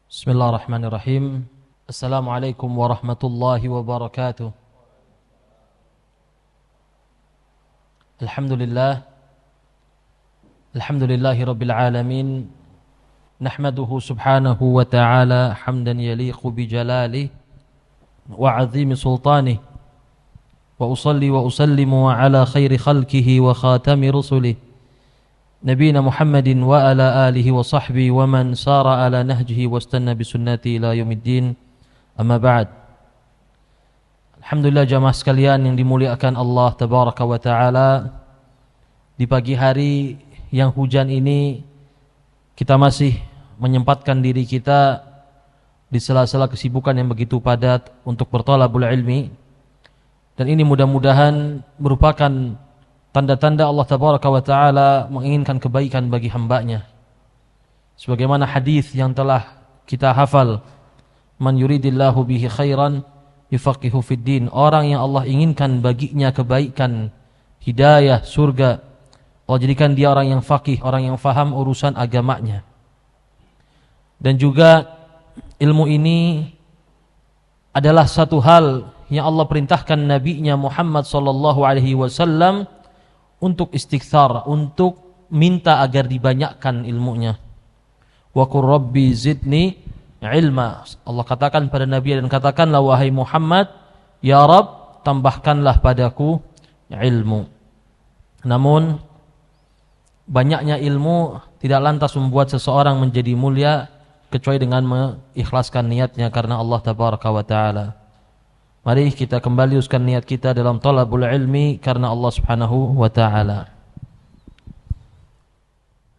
Bismillahirrahmanirrahim. Assalamualaikum warahmatullahi wabarakatuh. Alhamdulillah. Alhamdulillahi rabbil alamin. Nahmaduhu subhanahu wa ta'ala hamdan yaliqu bi jalalihi wa 'azimi sultanihi. Wa usalli wa usallimu ala khairi khalqihi wa khatami rusulihi. Nabiina Muhammadin wa ala alihi wa sahbihi wa man sara ala nahjihi wa istanna bisunnati ila yaumiddin. Amma ba'd. Alhamdulillah jamaah sekalian yang dimuliakan Allah tabaraka wa taala, di pagi hari yang hujan ini kita masih menyempatkan diri kita di sela-sela kesibukan yang begitu padat untuk berthalabul ilmi, dan ini mudah-mudahan merupakan tanda-tanda Allah tabaraka wa ta'ala menginginkan kebaikan bagi hambanya. Sebagaimana hadis yang telah kita hafal, man yuridillahu bihi khairan yufaqihu fid din. Orang yang Allah inginkan baginya kebaikan, hidayah, surga, Allah jadikan dia orang yang faqih, orang yang faham urusan agamanya. Dan juga ilmu ini adalah satu hal yang Allah perintahkan Nabi-Nya Muhammad sallallahu alaihi wasallam untuk istighfar, untuk minta agar dibanyakkan ilmunya. Wa qur rabbi zidni ilma. Allah katakan pada Nabi, dan katakanlah wahai Muhammad, ya Rabb, tambahkanlah padaku ilmu. Namun banyaknya ilmu tidak lantas membuat seseorang menjadi mulia kecuali dengan mengikhlaskan niatnya karena Allah tabaraka wa taala. Mari kita kembali uskan niat kita dalam thalabul ilmi karena Allah subhanahu wa ta'ala.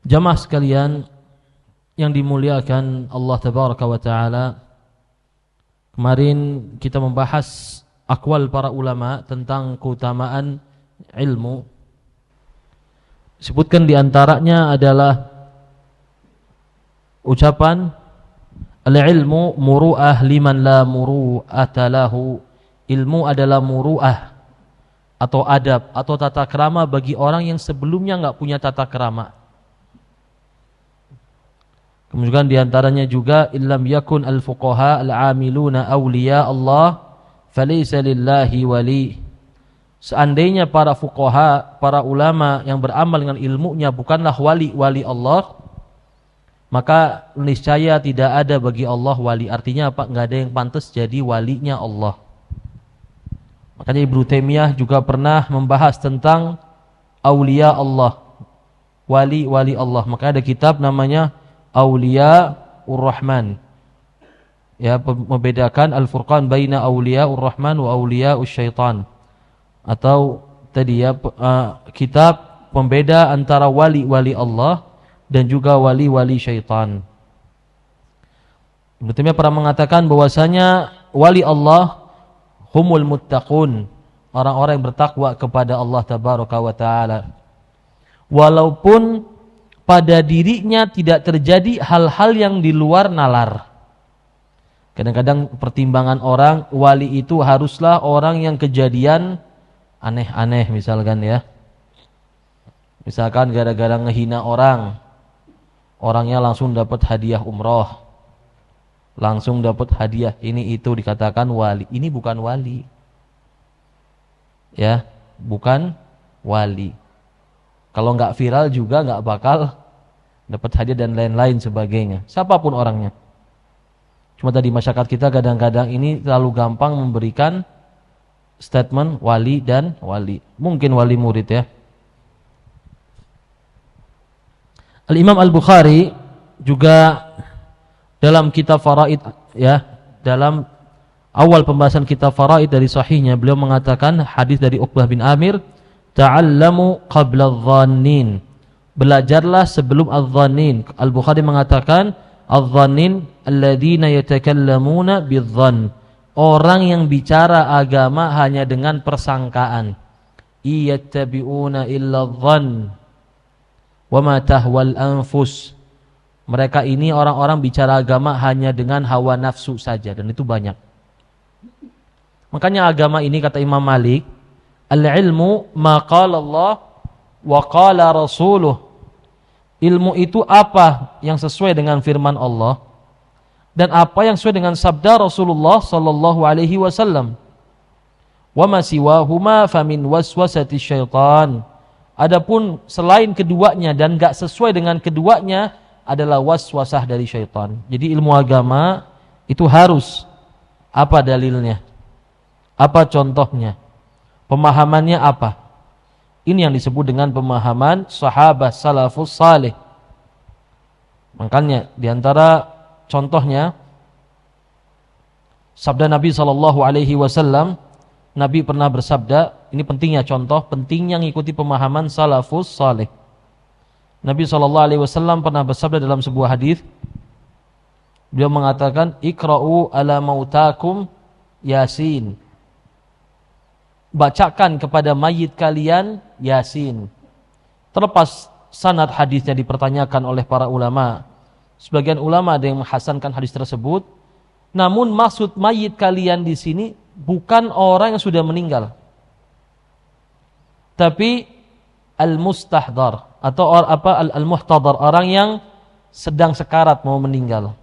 Jamaah sekalian yang dimuliakan Allah tabaraka wa ta'ala, kemarin kita membahas aqwal para ulama tentang keutamaan ilmu. Sebutkan diantaranya adalah ucapan al-ilmu muru'ah liman la muru'ata lahu. Ilmu adalah muru'ah atau adab atau tata krama bagi orang yang sebelumnya enggak punya tata krama. Kemudian diantaranya juga illam yakun al-fuqaha al-amiluna awliya Allah falaysa lillahi wali. Seandainya para fuqaha, para ulama yang beramal dengan ilmunya bukanlah wali-wali Allah, maka niscaya tidak ada bagi Allah wali. Artinya apa? Enggak ada yang pantas jadi walinya Allah. Makanya Ibnu Taimiyah juga pernah membahas tentang aulia Allah, wali-wali Allah. Maka ada kitab namanya Aulia Ur-Rahman. Ya, membedakan Al-Furqan baina Aulia Ur-Rahman wa Aulia Usyaitan. Atau tadi ya, kitab pembeda antara wali-wali Allah dan juga wali-wali syaitan. Ibnu Taimiyah pernah mengatakan bahwasanya wali Allah humul muttaqun, orang-orang yang bertakwa kepada Allah tabaraka wa taala. Walaupun pada dirinya tidak terjadi hal-hal yang di luar nalar. Kadang-kadang pertimbangan orang, wali itu haruslah orang yang kejadian aneh-aneh misalkan ya. Misalkan gara-gara ngehina orang, orangnya langsung dapat hadiah umroh, langsung dapat hadiah ini itu, dikatakan wali. Ini bukan wali. Ya, bukan wali. Kalau enggak viral juga enggak bakal dapat hadiah dan lain-lain sebagainya. Siapapun orangnya. Cuma tadi masyarakat kita kadang-kadang ini terlalu gampang memberikan statement wali dan wali. Mungkin wali murid ya. Al-Imam Al-Bukhari juga dalam kitab Faraid ya, dalam awal pembahasan kitab Faraid dari sahihnya, beliau mengatakan hadis dari Uqbah bin Amir, ta'allamu qabla adh-dhannin. Belajarlah sebelum adh-dhannin. Al-Bukhari mengatakan adh-dhannin alladzina yatakallamuna bidh-dhann. Orang yang bicara agama hanya dengan persangkaan. Iyattabi'una illa adh-dhann wa ma tahwal anfus. Mereka ini orang-orang bicara agama hanya dengan hawa nafsu saja, dan itu banyak. Makanya agama ini kata Imam Malik, al-ilmu ma qala Allah wa qala rasuluh. Ilmu itu apa yang sesuai dengan firman Allah, dan apa yang sesuai dengan sabda Rasulullah sallallahu alaihi wasallam. Wa ma siwahuma famin waswasati syaitan. Adapun selain keduanya dan enggak sesuai dengan keduanya adalah waswasah dari syaitan. Jadi ilmu agama itu harus apa dalilnya? Apa contohnya? Pemahamannya apa? Ini yang disebut dengan pemahaman sahabat salafus salih. Makanya diantara contohnya sabda Nabi SAW, Nabi pernah bersabda, ini pentingnya contoh, pentingnya mengikuti pemahaman salafus salih. Nabi SAW pernah bersabda dalam sebuah hadis, beliau mengatakan, Iqra'u ala mautakum Yasin. Bacakan kepada mayit kalian Yasin. Terlepas sanad hadisnya dipertanyakan oleh para ulama. Sebagian ulama ada yang menghasankan hadis tersebut. Namun maksud mayit kalian di sini bukan orang yang sudah meninggal, tapi al-mustahdar atau al-muhtadar, orang yang sedang sekarat mau meninggal.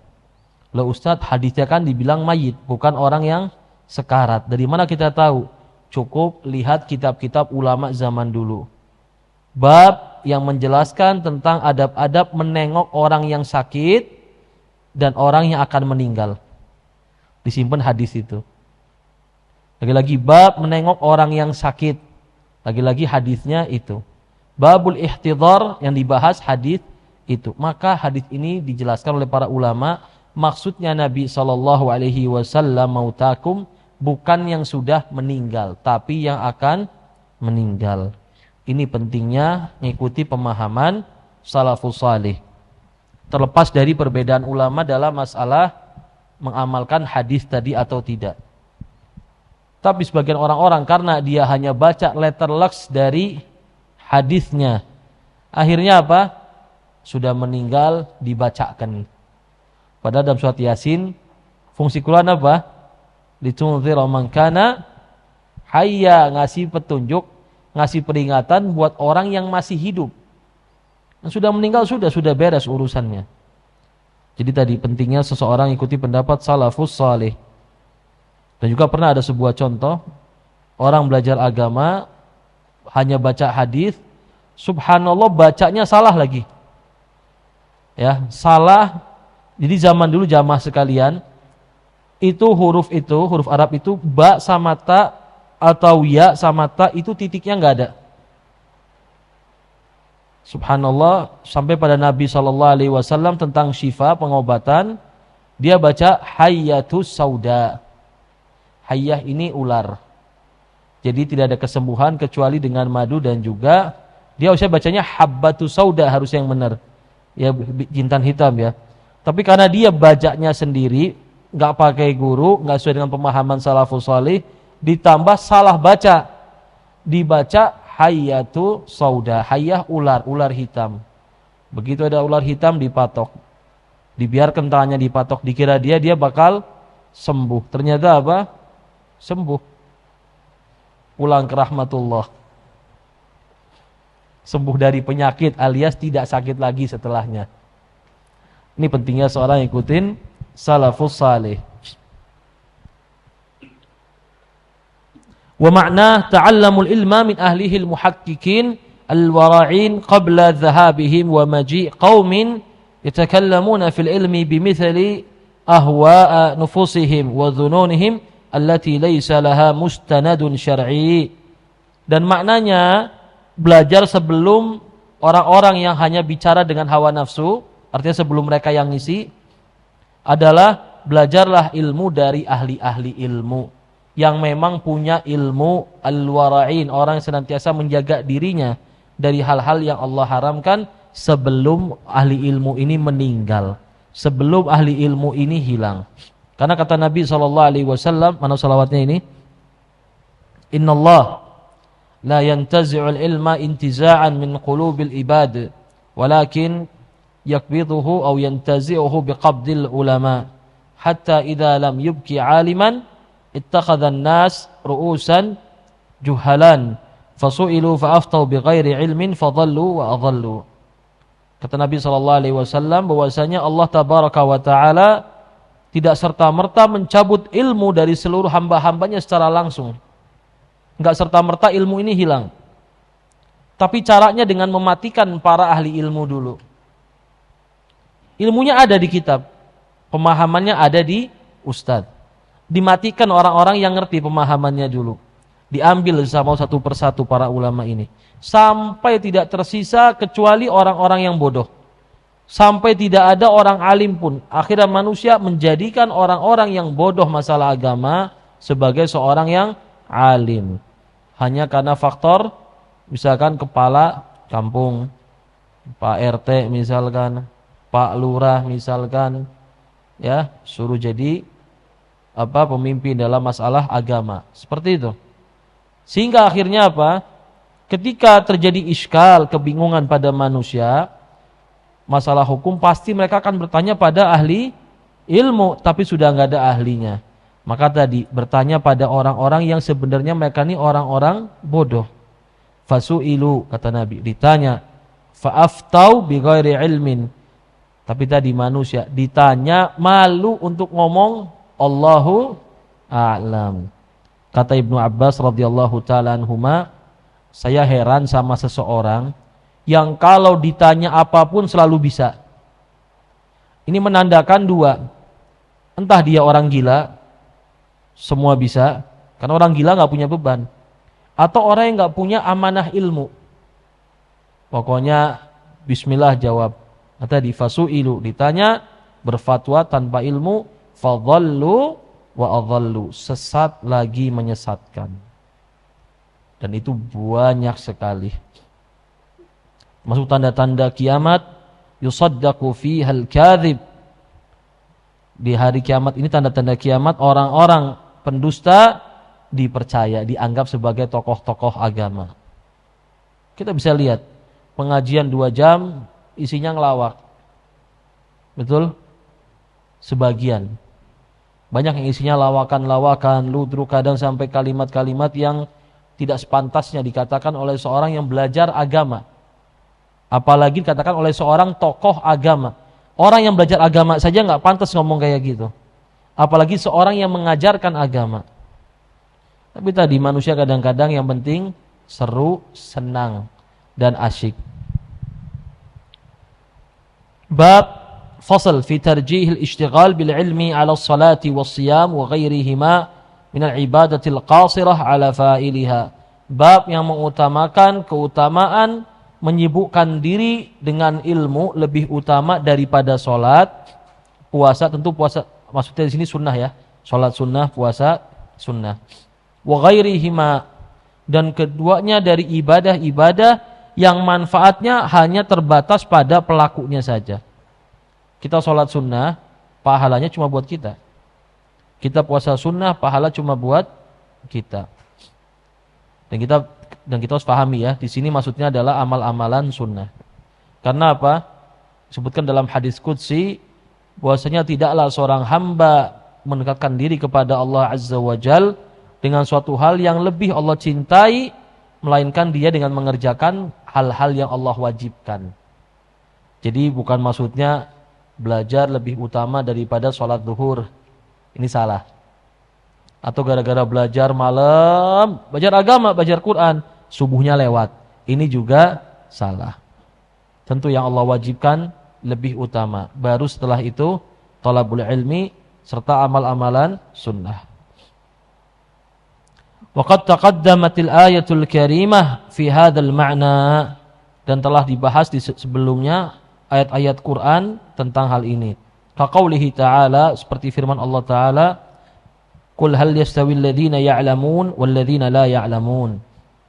Loh Ustaz, hadisnya kan dibilang mayit, bukan orang yang sekarat. Dari mana kita tahu? Cukup lihat kitab-kitab ulama zaman dulu. Bab yang menjelaskan tentang adab-adab menengok orang yang sakit dan orang yang akan meninggal. Disimpan hadis itu. Lagi-lagi bab menengok orang yang sakit. Lagi-lagi hadisnya itu. Babul ihtidhar yang dibahas hadis itu. Maka hadis ini dijelaskan oleh para ulama, maksudnya Nabi SAW mautakum bukan yang sudah meninggal, tapi yang akan meninggal. Ini pentingnya mengikuti pemahaman salafus salih. Terlepas dari perbedaan ulama dalam masalah mengamalkan hadis tadi atau tidak. Tapi sebagian orang-orang karena dia hanya baca letter lux dari hadisnya, akhirnya apa? Sudah meninggal dibacakan. Padahal dalam surat Yasin fungsi Quran apa? Litunzira man kana hayya, ngasih petunjuk, ngasih peringatan buat orang yang masih hidup. Yang sudah meninggal sudah beres urusannya. Jadi tadi pentingnya seseorang ikuti pendapat salafus salih. Dan juga pernah ada sebuah contoh, orang belajar agama hanya baca hadis, subhanallah bacanya salah lagi. Ya, salah. Jadi zaman dulu jamaah sekalian, itu huruf Arab itu ba sama ta atau ya sama ta itu titiknya enggak ada. Subhanallah, sampai pada Nabi SAW tentang syifa, pengobatan, dia baca hayyatus sauda. Hayyah ini ular. Jadi tidak ada kesembuhan kecuali dengan madu, dan juga dia harusnya bacanya habbatus sauda, harus yang benar. Ya, jintan hitam ya. Tapi karena dia bacanya sendiri, enggak pakai guru, enggak sesuai dengan pemahaman salafus salih, ditambah salah baca. Dibaca hayyatu sauda, hayyah ular hitam. Begitu ada ular hitam dipatok. Dibiarkan tangannya dipatok, dikira dia bakal sembuh. Ternyata apa? Sembuh. Pulang ke rahmatullah. Sembuh dari penyakit alias tidak sakit lagi setelahnya. Ini pentingnya seorang ikutin salafus salih. Wa ma'na ta'allamul ilma min ahlihi al-muhaqqiqin al-wara'in qabla dhahabihim wa maji' qaumin yatakallamuna fil ilmi bimithli ahwa'a nufusihim wa dhununihim allati laysa laha mustanadun syar'i. Dan maknanya belajar sebelum orang-orang yang hanya bicara dengan hawa nafsu, artinya sebelum mereka yang ngisi, adalah belajarlah ilmu dari ahli-ahli ilmu yang memang punya ilmu al-wara'in, orang yang senantiasa menjaga dirinya dari hal-hal yang Allah haramkan sebelum ahli ilmu ini meninggal, sebelum ahli ilmu ini hilang. Karena kata Nabi SAW, mana salawatnya ini? Innallah la yantazi'ul ilma intiza'an min qulubil ibad, walakin yakbiduhu aw yantazi'uhu biqabdil ulama, hatta idza lam yubki 'aliman ittakhadhan nas ru'usan juhalan fasu'ilu fa'aftau bighairi ilmin fadallu wa adallu. Kata Nabi SAW bahwasanya Allah tabaraka wa taala tidak serta-merta mencabut ilmu dari seluruh hamba-hambanya secara langsung. Enggak serta-merta ilmu ini hilang. Tapi caranya dengan mematikan para ahli ilmu dulu. Ilmunya ada di kitab, pemahamannya ada di ustadz. Dimatikan orang-orang yang ngerti pemahamannya dulu. Diambil sama satu persatu para ulama ini. Sampai tidak tersisa kecuali orang-orang yang bodoh. Sampai tidak ada orang alim pun. Akhirnya manusia menjadikan orang-orang yang bodoh masalah agama sebagai seorang yang alim. Hanya karena faktor misalkan kepala kampung, Pak RT misalkan, Pak Lurah misalkan, ya, suruh jadi pemimpin dalam masalah agama. Seperti itu. Sehingga akhirnya apa? Ketika terjadi iskal, kebingungan pada manusia, masalah hukum pasti mereka akan bertanya pada ahli ilmu, tapi sudah nggak ada ahlinya. Maka tadi bertanya pada orang-orang yang sebenarnya mereka ini orang-orang bodoh. Fasu'ilu, kata Nabi, ditanya. Fa'aftau bighairi ilmin. Tapi tadi manusia ditanya malu untuk ngomong Allahu a'lam. Kata Ibnu Abbas radhiyallahu ta'ala anhuma, saya heran sama seseorang yang kalau ditanya apapun selalu bisa. Ini menandakan dua. Entah dia orang gila, semua bisa, karena orang gila gak punya beban. Atau orang yang gak punya amanah ilmu. Pokoknya bismillah jawab. Tadi fasu'ilu, ditanya, berfatwa tanpa ilmu, fadhallu wa adhallu, sesat lagi menyesatkan. Dan itu banyak sekali. Masuk tanda-tanda kiamat, yusaddaqu fihal kadhib. Di hari kiamat ini tanda-tanda kiamat, orang-orang pendusta dipercaya, dianggap sebagai tokoh-tokoh agama. Kita bisa lihat pengajian 2 jam isinya ngelawak. Betul? Sebagian. Banyak yang isinya lawakan-lawakan, ludruk, kadang sampai kalimat-kalimat yang tidak sepantasnya dikatakan oleh seorang yang belajar agama. Apalagi dikatakan oleh seorang tokoh agama. Orang yang belajar agama saja nggak pantas ngomong kayak gitu. Apalagi seorang yang mengajarkan agama. Tapi tadi manusia kadang-kadang yang penting seru, senang, dan asyik. Bab fasal fi tarjihil ishtighal bil ilmi ala salati was siyam wa ghairihima minal ibadatil qasirah ala fa'iliha. Bab yang mengutamakan keutamaan menyibukkan diri dengan ilmu lebih utama daripada sholat, puasa. Tentu puasa maksudnya di sini sunnah ya, sholat sunnah, puasa sunnah. Wa ghairihima, dan keduanya dari ibadah-ibadah yang manfaatnya hanya terbatas pada pelakunya saja. Kita sholat sunnah, pahalanya cuma buat kita. Kita puasa sunnah, pahala cuma buat kita. Dan kita harus pahami ya, di sini maksudnya adalah amal-amalan sunnah. Karena apa? Disebutkan dalam hadis qudsi bahwasanya tidaklah seorang hamba mendekatkan diri kepada Allah Azza wa Jal dengan suatu hal yang lebih Allah cintai, melainkan dia dengan mengerjakan hal-hal yang Allah wajibkan. Jadi bukan maksudnya belajar lebih utama daripada sholat zuhur. Ini salah. Atau gara-gara belajar malam, belajar agama, belajar Quran, subuhnya lewat. Ini juga salah. Tentu yang Allah wajibkan lebih utama. Baru setelah itu thalabul ilmi serta amal-amalan sunnah. Waqad taqaddamatil ayatul karimah fi hadzal ma'na, dan telah dibahas di sebelumnya ayat-ayat Quran tentang hal ini. Kaqaulihi ta'ala, seperti firman Allah Ta'ala, Qul hal yastawil ladzina ya'lamun wal ladzina la ya'lamun.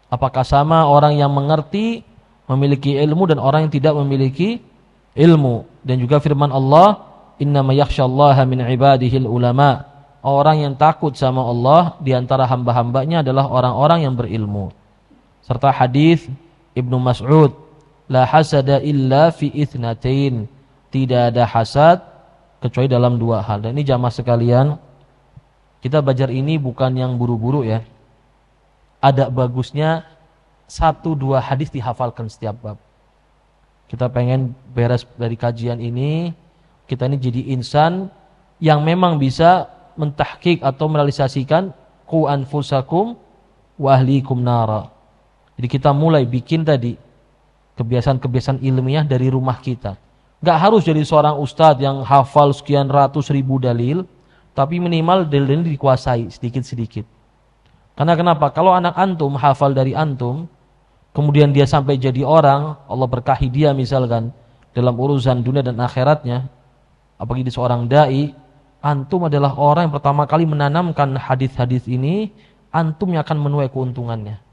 Apakah sama orang yang mengerti, memiliki ilmu, dan orang yang tidak memiliki ilmu? Dan juga firman Allah, innama yakhsyallaha min ibadihil ulama. Orang yang takut sama Allah di antara hamba-hambanya adalah orang-orang yang berilmu. Serta hadis Ibnu Mas'ud, la hasada illa fi itsnatain. Tidak ada hasad kecuali dalam 2 hal. Dan ini jamaah sekalian, kita belajar ini bukan yang buru-buru ya. Ada bagusnya 1-2 hadis dihafalkan setiap bab. Kita pengen beres dari kajian ini, kita ini jadi insan yang memang bisa mentahqiq atau merealisasikan qu anfusakum wa ahlikum nara. Jadi kita mulai bikin tadi kebiasaan-kebiasaan ilmiah dari rumah kita. Gak harus jadi seorang ustadz yang hafal sekian ratus ribu dalil, tapi minimal dalil ini dikuasai sedikit-sedikit. Karena kenapa? Kalau anak antum hafal dari antum, kemudian dia sampai jadi orang, Allah berkahi dia misalkan dalam urusan dunia dan akhiratnya, apalagi di seorang dai, antum adalah orang yang pertama kali menanamkan hadis-hadis ini, antum yang akan menuai keuntungannya.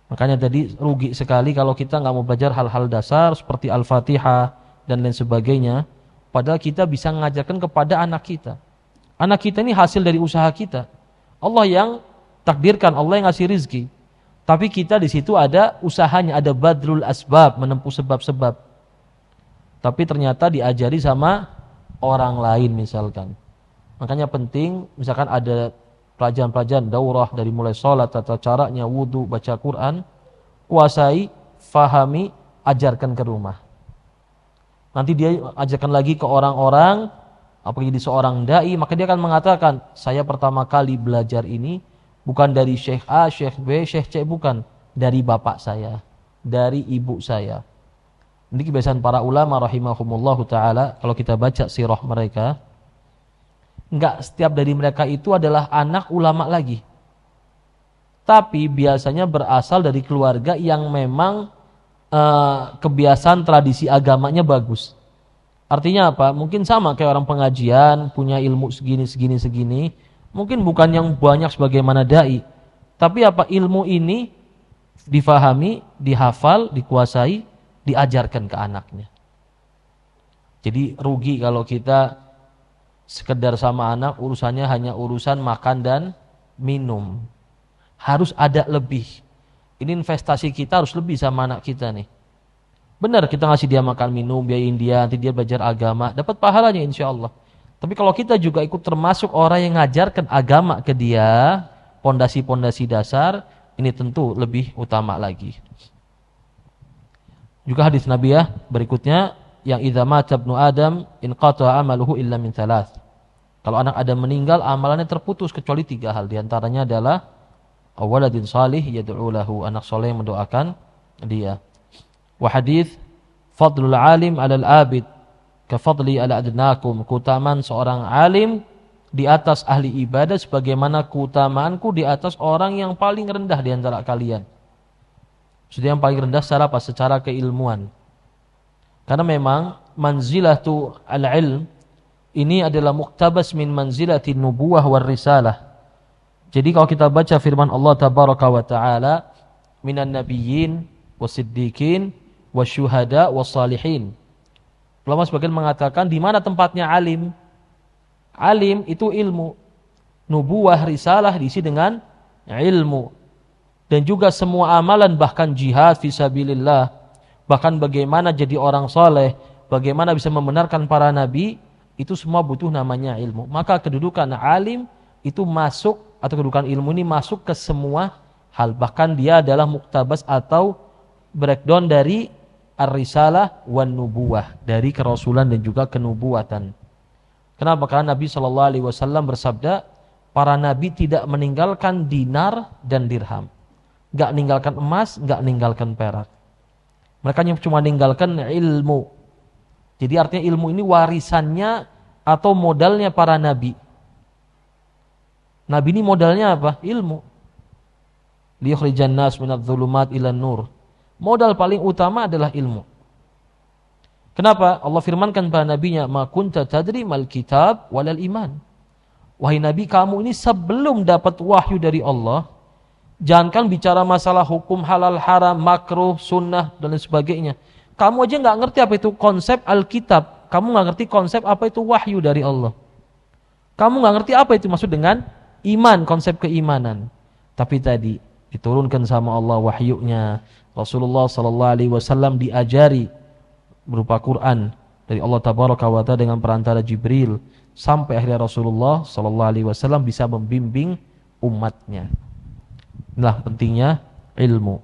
Makanya tadi rugi sekali kalau kita nggak mau belajar hal-hal dasar seperti Al-Fatihah dan lain sebagainya. Padahal kita bisa mengajarkan kepada anak kita. Anak kita ini hasil dari usaha kita. Allah yang takdirkan, Allah yang ngasih rizki. Tapi kita di situ ada usahanya, ada badrul asbab, menempuh sebab-sebab. Tapi ternyata diajari sama orang lain misalkan. Makanya penting, misalkan ada pelajaran-pelajaran daurah dari mulai sholat, tata caranya, wudu, baca Quran, kuasai, fahami, ajarkan ke rumah. Nanti dia ajarkan lagi ke orang-orang, apalagi di seorang dai, maka dia akan mengatakan, saya pertama kali belajar ini bukan dari Syekh A, Syekh B, Syekh C, bukan, dari bapak saya, dari ibu saya. Ini kebiasaan para ulama rahimahumullahu ta'ala. Kalau kita baca sirah mereka, enggak setiap dari mereka itu adalah anak ulama lagi. Tapi biasanya berasal dari keluarga yang memang kebiasaan tradisi agamanya bagus. Artinya apa? Mungkin sama kayak orang pengajian, punya ilmu segini. Mungkin bukan yang banyak sebagaimana dai. Tapi apa? Ilmu ini difahami, dihafal, dikuasai, diajarkan ke anaknya. Jadi rugi kalau kita sekedar sama anak urusannya hanya urusan makan dan minum. Harus ada lebih. Ini investasi kita harus lebih sama anak kita nih. Benar kita ngasih dia makan minum, biayain dia, nanti dia belajar agama, dapat pahalanya insya-Allah. Tapi kalau kita juga ikut termasuk orang yang ngajarkan agama ke dia, pondasi-pondasi dasar, ini tentu lebih utama lagi. Juga hadis Nabi ya berikutnya, yang idza mata ibnu Adam inqata'a amaluhu illa min thalath. Kalau anak Adam meninggal, amalannya terputus kecuali 3 hal. Di antaranya adalah awaladin salih yad'u lahu, anak soleh yang mendoakan dia. Wa hadis fadlul alim 'alal abid ka fadli 'ala adnakum, keutamaan seorang alim di atas ahli ibadah sebagaimana keutamaanku di atas orang yang paling rendah di antara kalian. Maksudnya yang paling rendah secara apa? Secara keilmuan. Karena memang manzilatu al-ilm ini adalah muktabas min manzilati nubuwah war risalah. Jadi kalau kita baca firman Allah tabaraka wa taala, minan nabiyyin wasiddiqin wasyuhada wassalihin. Ulama sebagian mengatakan di mana tempatnya alim? Alim itu ilmu. Nubuwah risalah diisi dengan ilmu. Dan juga semua amalan, bahkan jihad fisabilillah, bahkan bagaimana jadi orang soleh, bagaimana bisa membenarkan para nabi, itu semua butuh namanya ilmu. Maka kedudukan alim itu masuk, atau kedudukan ilmu ini masuk ke semua hal. Bahkan dia adalah muktabas atau breakdown dari ar-risalah wan nubuwah, dari kerasulan dan juga kenubuwatan. Kenapa? Karena Nabi SAW bersabda, para nabi tidak meninggalkan dinar dan dirham. Gak meninggalkan emas, gak meninggalkan perak. Mereka cuma meninggalkan ilmu. Jadi artinya ilmu ini warisannya atau modalnya para nabi. Nabi ini modalnya apa? Ilmu. Liyukhrijan nas minadh-dhulumat ilan nur. Modal paling utama adalah ilmu. Kenapa? Allah firmankan pada nabinya, ma kunta tadri mal kitab walal iman. Wahai nabi, kamu ini sebelum dapat wahyu dari Allah, jangankan bicara masalah hukum halal haram, makruh, sunnah dan lain sebagainya. Kamu aja nggak ngerti apa itu konsep Alkitab. Kamu nggak ngerti konsep apa itu wahyu dari Allah. Kamu nggak ngerti apa itu maksud dengan iman, konsep keimanan. Tapi tadi diturunkan sama Allah wahyunya. Rasulullah SAW diajari berupa Quran dari Allah Tabaraka wa Ta'ala dengan perantara Jibril, sampai akhirnya Rasulullah SAW bisa membimbing umatnya. Inilah pentingnya ilmu.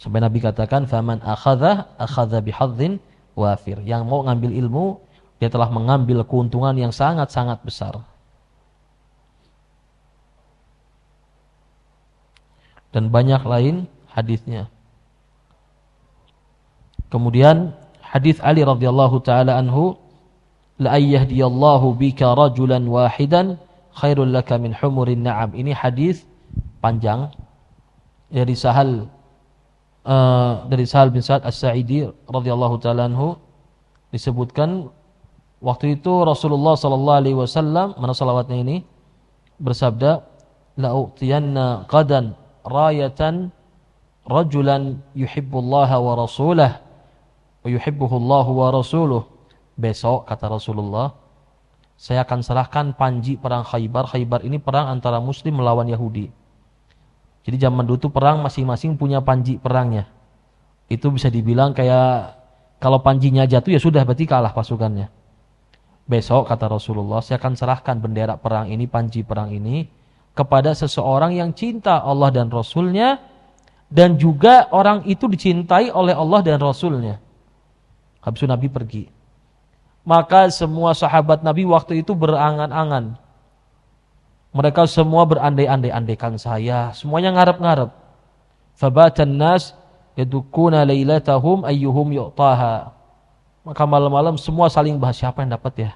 Sampai Nabi katakan, faman akhadha bihadzin wafir. Yang mau ngambil ilmu, dia telah mengambil keuntungan yang sangat-sangat besar. Dan banyak lain hadisnya. Kemudian hadis Ali radhiyallahu taala anhu, la ayyahdiyallahu bika rajulan wahidan khairul laka min humurin na'am. Ini hadis panjang dari Sahal bin Sa'ad As-Sa'idi radhiyallahu taala anhu, disebutkan waktu itu Rasulullah sallallahu alaihi wasallam, mana salawatnya ini, bersabda, la u'tiyanna qadan rayatan rajulan yuhibbullaha wa rasulahu wa yuhibbuhullahu wa rasuluh. Besok kata Rasulullah, saya akan serahkan panji perang Khaybar. Khaybar ini perang antara muslim melawan Yahudi. Jadi zaman dulu tuh perang masing-masing punya panji perangnya. Itu bisa dibilang kayak kalau panjinya jatuh ya sudah, berarti kalah pasukannya. Besok kata Rasulullah, saya akan serahkan bendera perang ini, panji perang ini kepada seseorang yang cinta Allah dan Rasulnya, dan juga orang itu dicintai oleh Allah dan Rasulnya. Habis itu Nabi pergi. Maka semua sahabat Nabi waktu itu berangan-angan. Mereka semua berandai-andai-andaikan saya. Semuanya ngarep-ngarep. Fabatan nas yadukuna lailatahum ayyuhum yu'taha. Maka malam-malam semua saling bahas, siapa yang dapat ya?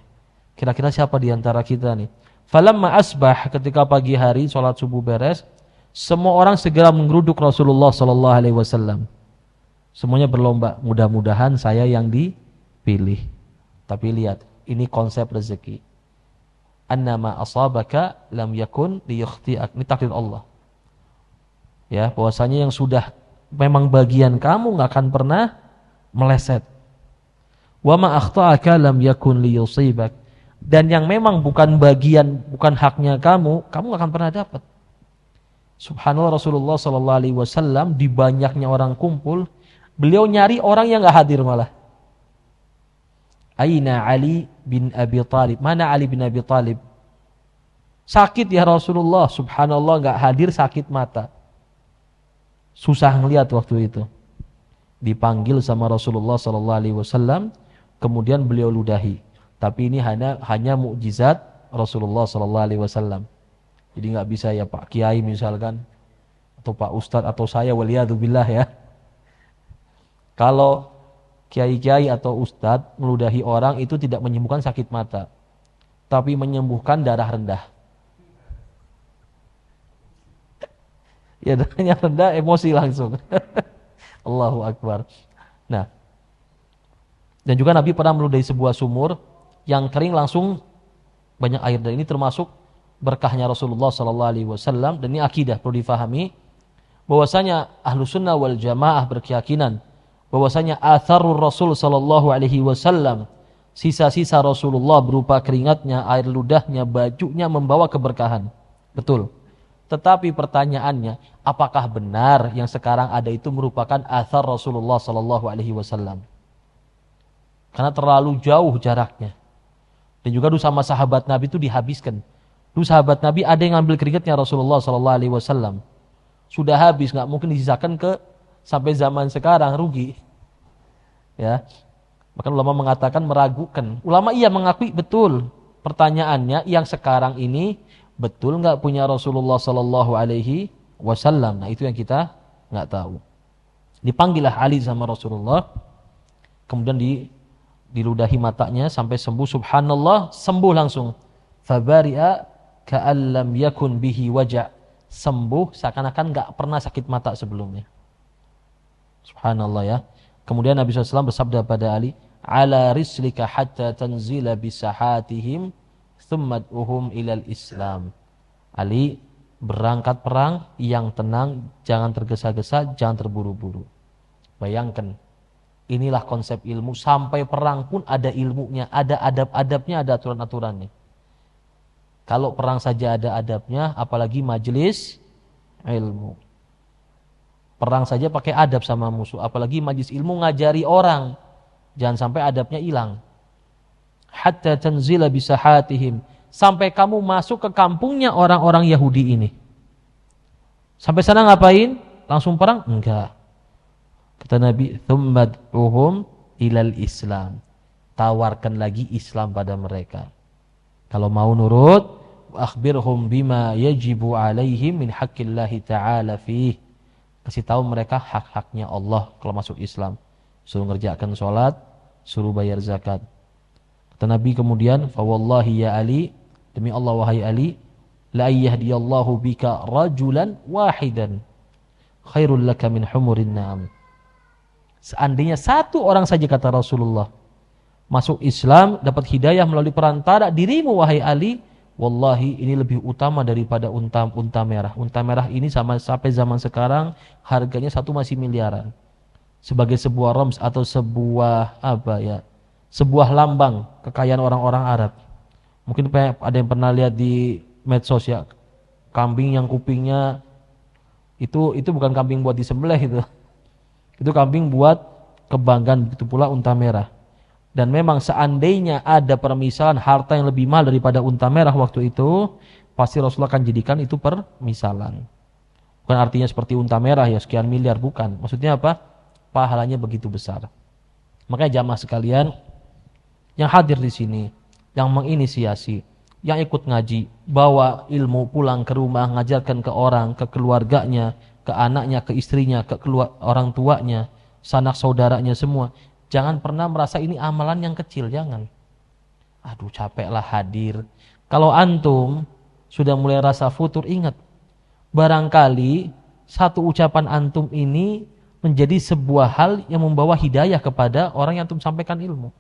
Kira-kira siapa di antara kita nih? Falamma asbah, ketika pagi hari sholat subuh beres, semua orang segera menggeruduk Rasulullah sallallahu alaihi wasallam. Semuanya berlomba, mudah-mudahan saya yang dipilih. Tapi lihat, ini konsep rezeki. Annama asabaka lam yakun liyukhti'ak. Ini takdir Allah. Ya, bahwasanya yang sudah memang bagian kamu enggak akan pernah meleset. Wa ma akhta'aka lam yakun liyusibak. Dan yang memang bukan bagian, bukan haknya kamu enggak akan pernah dapat. Subhanallah, Rasulullah sallallahu alaihi wasallam di banyaknya orang kumpul, beliau nyari orang yang enggak hadir malah. Aina Ali bin Abi Thalib? Mana Ali bin Abi Thalib? Sakit ya Rasulullah. Subhanallah, enggak hadir, sakit mata. Susah ngelihat waktu itu. Dipanggil sama Rasulullah sallallahu alaihi wasallam, kemudian beliau ludahi. Tapi ini hanya mukjizat Rasulullah sallallahu alaihi wasallam. Jadi enggak bisa ya Pak Kiai misalkan, atau Pak Ustadz atau saya, waliyadzubillah ya. Kalau kiai-kiai atau ustadz meludahi orang itu tidak menyembuhkan sakit mata, tapi menyembuhkan darah rendah. Ya, darahnya rendah, emosi langsung. Allahu Akbar. Nah, dan juga Nabi pernah meludahi sebuah sumur yang kering langsung banyak air, dan ini termasuk berkahnya Rasulullah sallallahu alaihi wasallam. Dan ini akidah perlu difahami, bahwasanya Ahlus Sunnah wal Jamaah berkeyakinan bahwasanya atharur Rasul sallallahu alaihi wasallam, sisa-sisa Rasulullah berupa keringatnya, air ludahnya, bajunya membawa keberkahan. Betul. Tetapi pertanyaannya, apakah benar yang sekarang ada itu merupakan athar Rasulullah sallallahu alaihi wasallam? Karena terlalu jauh jaraknya. Dan juga dulu sama sahabat Nabi itu dihabiskan. Dulu sahabat Nabi ada yang ngambil keringatnya Rasulullah sallallahu alaihi wasallam. Sudah habis, enggak mungkin disisakan ke sampai zaman sekarang, rugi. Ya. Bahkan ulama mengatakan, meragukan. Ulama iya mengakui betul. Pertanyaannya, yang sekarang ini betul enggak punya Rasulullah sallallahu alaihi wasallam? Nah, itu yang kita enggak tahu. Dipanggillah Ali sama Rasulullah. Kemudian diludahi matanya sampai sembuh. Subhanallah, sembuh langsung. Fabari'a ka'allam yakun bihi waja'. Sembuh seakan-akan enggak pernah sakit mata sebelumnya. Subhanallah ya. Kemudian Nabi SAW bersabda pada Ali, ala rislika hatta tanzila bisahatihim thummad'uhum ilal Islam. Ali, berangkat perang yang tenang, jangan tergesa-gesa, jangan terburu-buru. Bayangkan, inilah konsep ilmu. Sampai perang pun ada ilmunya, ada adab-adabnya, ada aturan-aturannya. Kalau perang saja ada adabnya, apalagi majelis ilmu. Perang saja pakai adab sama musuh, apalagi majlis ilmu ngajari orang. Jangan sampai adabnya hilang. Hatta tanzila bisahatihim, sampai kamu masuk ke kampungnya orang-orang Yahudi ini. Sampai sana ngapain? Langsung perang? Enggak. Kata Nabi, thummad'uhum ilal Islam. tawarkan lagi Islam pada mereka. Kalau mau nurut, akhbirhum bima yajibu alaihim min haqqillahi ta'ala fih. Kasih tahu mereka hak-haknya Allah kalau masuk Islam. Suruh ngerjakan sholat, suruh bayar zakat. Kata Nabi kemudian, fa wallahi ya Ali, demi Allah wahai Ali, la yahdiyallahu bika rajulan wahidan khairul laka min humurin na'am. Seandainya satu orang saja, kata Rasulullah, masuk Islam, dapat hidayah melalui perantara dirimu wahai Ali, wallahi ini lebih utama daripada unta merah. Unta merah ini sampai zaman sekarang harganya masih miliaran. Sebagai sebuah rams atau sebuah sebuah lambang kekayaan orang-orang Arab. Mungkin ada yang pernah lihat di medsos ya, kambing yang kupingnya itu bukan kambing buat disembelih itu. Itu kambing buat kebanggaan, begitu pula unta merah. Dan memang seandainya ada permisalan harta yang lebih mahal daripada unta merah waktu itu, pasti Rasulullah akan jadikan itu permisalan. Bukan artinya seperti unta merah ya sekian miliar, bukan. Maksudnya apa? Pahalanya begitu besar. Makanya jamaah sekalian yang hadir di sini, yang menginisiasi, yang ikut ngaji, bawa ilmu pulang ke rumah, ngajarkan ke orang, ke keluarganya, ke anaknya, ke istrinya, ke orang tuanya, sanak saudaranya semua. Jangan pernah merasa ini amalan yang kecil, jangan. Aduh capeklah hadir. Kalau antum sudah mulai rasa futur, ingat, barangkali satu ucapan antum ini menjadi sebuah hal yang membawa hidayah kepada orang yang antum sampaikan ilmu.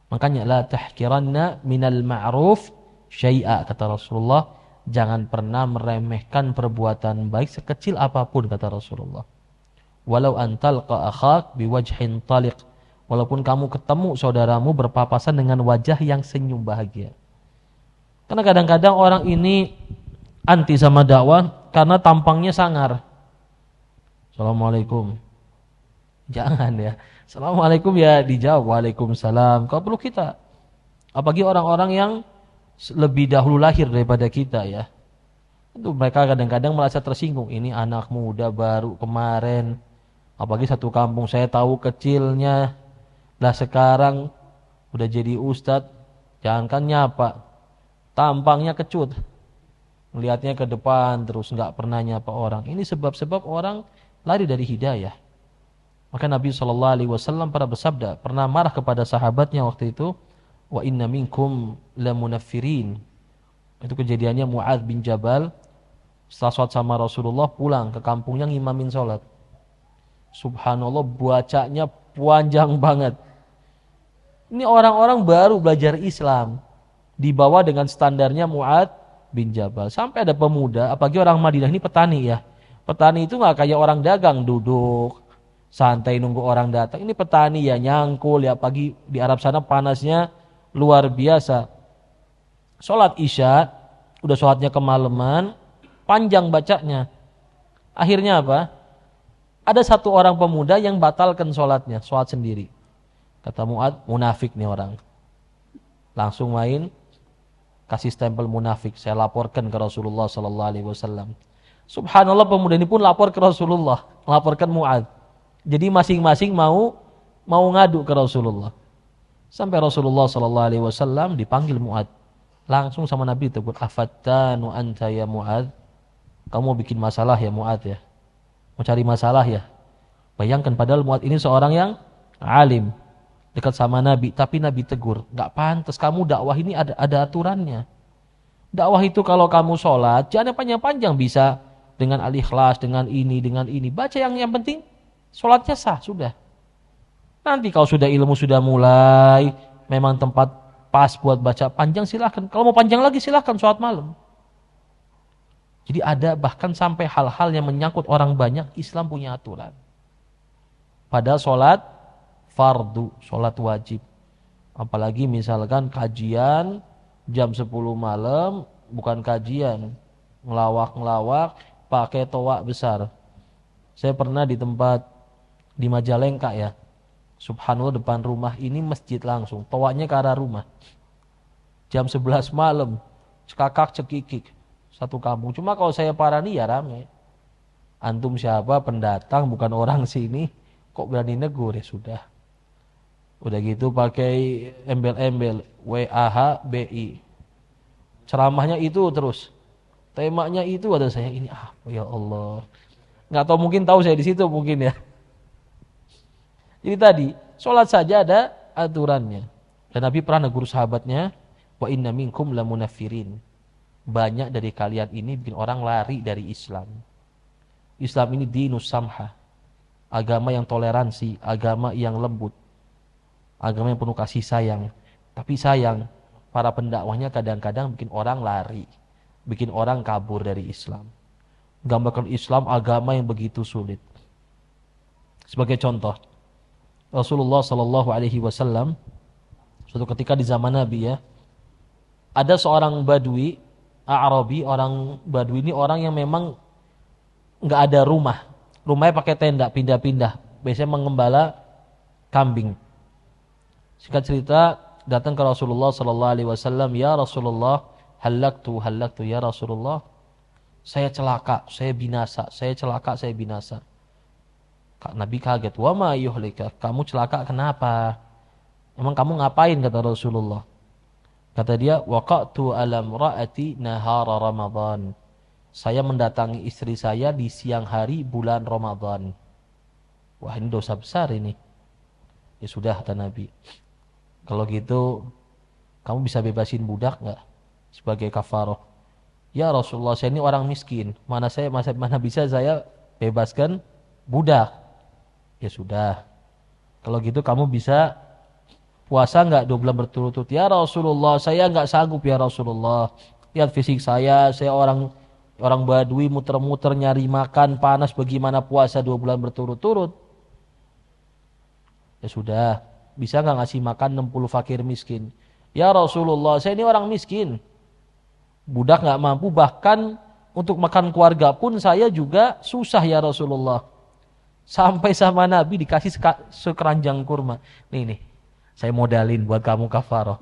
Makanya la tahkiranna minal ma'ruf syai'a, kata Rasulullah. Jangan pernah meremehkan perbuatan baik sekecil apapun, kata Rasulullah. Walau antalqa akhak biwajhin taliq. Walaupun kamu ketemu saudaramu berpapasan dengan wajah yang senyum bahagia. Karena kadang-kadang orang ini anti sama dakwah karena tampangnya sangar. Assalamualaikum. Jangan ya. Assalamualaikum ya dijawab waalaikumsalam. Kalau perlu kita. Apalagi orang-orang yang lebih dahulu lahir daripada kita ya. Itu mereka kadang-kadang merasa tersinggung. Ini anak muda baru kemarin. Apalagi satu kampung saya tahu kecilnya. Lah sekarang udah jadi ustadz. Jangankan nyapa. Tampangnya kecut. Melihatnya ke depan terus nggak pernah nyapa orang. Ini sebab-sebab orang lari dari hidayah. Maka Nabi SAW pernah bersabda, pernah marah kepada sahabatnya waktu itu. Wa inna minkum lamunaffirin. Itu kejadiannya Mu'adz bin Jabal setelah sholat sama Rasulullah pulang ke kampungnya ngimamin sholat. Subhanallah bacanya panjang banget. Ini orang-orang baru belajar Islam, dibawa dengan standarnya Mu'adz bin Jabal. Sampai ada pemuda, apalagi orang Madinah ini petani ya. Petani itu gak kayak orang dagang duduk santai nunggu orang datang. Ini petani ya nyangkul ya, pagi di Arab sana panasnya luar biasa. Sholat Isya, udah sholatnya kemalaman, panjang bacanya. Akhirnya apa? Ada satu orang pemuda yang batalkan sholatnya, sholat sendiri. Kata Mu'adz, munafik nih orang. Langsung main, kasih stempel munafik. Saya laporkan ke Rasulullah SAW. Subhanallah pemuda ini pun lapor ke Rasulullah, laporkan Mu'adz. Jadi masing-masing mau ngadu ke Rasulullah. Sampai Rasulullah SAW dipanggil Mu'adz. Langsung sama Nabi tegur, afattanu anta ya Mu'adz. Kamu mau bikin masalah ya Mu'adz ya. Mau cari masalah ya. Bayangkan padahal Mu'adz ini seorang yang alim. Dekat sama Nabi. Tapi Nabi tegur, gak pantas kamu dakwah ini ada aturannya. Dakwah itu kalau kamu sholat, jangan panjang-panjang, bisa dengan al-ikhlas, dengan ini. Baca yang penting, sholatnya sah, sudah. Nanti kalau sudah ilmu sudah mulai, memang tempat pas buat baca panjang silahkan. Kalau mau panjang lagi silahkan sholat malam. Jadi ada bahkan sampai hal-hal yang menyangkut orang banyak, Islam punya aturan. Padahal sholat fardu, sholat wajib. Apalagi misalkan kajian jam 10 malam, bukan kajian, ngelawak-ngelawak, pakai toa besar. Saya pernah di tempat di Majalengka ya. Subhanallah depan rumah ini masjid langsung, toanya ke arah rumah. Jam 11 malam, cekakak cekikik, satu kampung. Cuma kalau saya parani ya rame. Antum siapa, pendatang bukan orang sini, kok berani negur, ya sudah. Udah gitu pakai embel-embel WAHBI. Ceramahnya itu terus. Temanya itu ada saya ini apa ya Allah. Nggak tahu mungkin tahu saya di situ mungkin ya. Jadi tadi sholat saja ada aturannya. Dan Nabi pernah negur sahabatnya, wa inna minkum lamunafirin. Banyak dari kalian ini bikin orang lari dari Islam. Islam ini dinus samha. Agama yang toleransi, agama yang lembut. Agama yang penuh kasih sayang. Tapi sayang, para pendakwahnya kadang-kadang bikin orang lari. Bikin orang kabur dari Islam. Gambarkan Islam agama yang begitu sulit. Sebagai contoh, Rasulullah SAW suatu ketika di zaman Nabi ya, ada seorang Badui, Arabi, orang Badui ini orang yang memang nggak ada rumah. Rumahnya pakai tenda, pindah-pindah. Biasanya mengembala kambing. Singkat cerita, datang ke Rasulullah SAW, ya Rasulullah, halaktu ya Rasulullah. Saya celaka, saya binasa, saya celaka, saya binasa. Nabi kaget, wa ma yuhlika, kamu celaka kenapa? Emang kamu ngapain, kata Rasulullah. Kata dia, waqa'tu alam ra'ati nahara Ramadan. Saya mendatangi istri saya di siang hari bulan Ramadan. Wah, ini dosa besar ini. Ya sudah, kata Nabi. Kalau gitu, kamu bisa bebasin budak enggak sebagai kafarah? Ya Rasulullah, saya ini orang miskin. Mana bisa saya bebaskan budak? Ya sudah. Kalau gitu kamu bisa puasa enggak 2 bulan berturut-turut? Ya Rasulullah, saya enggak sanggup ya Rasulullah. Lihat fisik saya orang Badui muter-muter nyari makan panas, bagaimana puasa 2 bulan berturut-turut? Ya sudah, bisa enggak ngasih makan 60 fakir miskin? Ya Rasulullah, saya ini orang miskin. Budak enggak mampu, bahkan untuk makan keluarga pun saya juga susah ya Rasulullah. Sampai sama Nabi dikasih sekeranjang kurma. Nih, saya modalin buat kamu kafarah.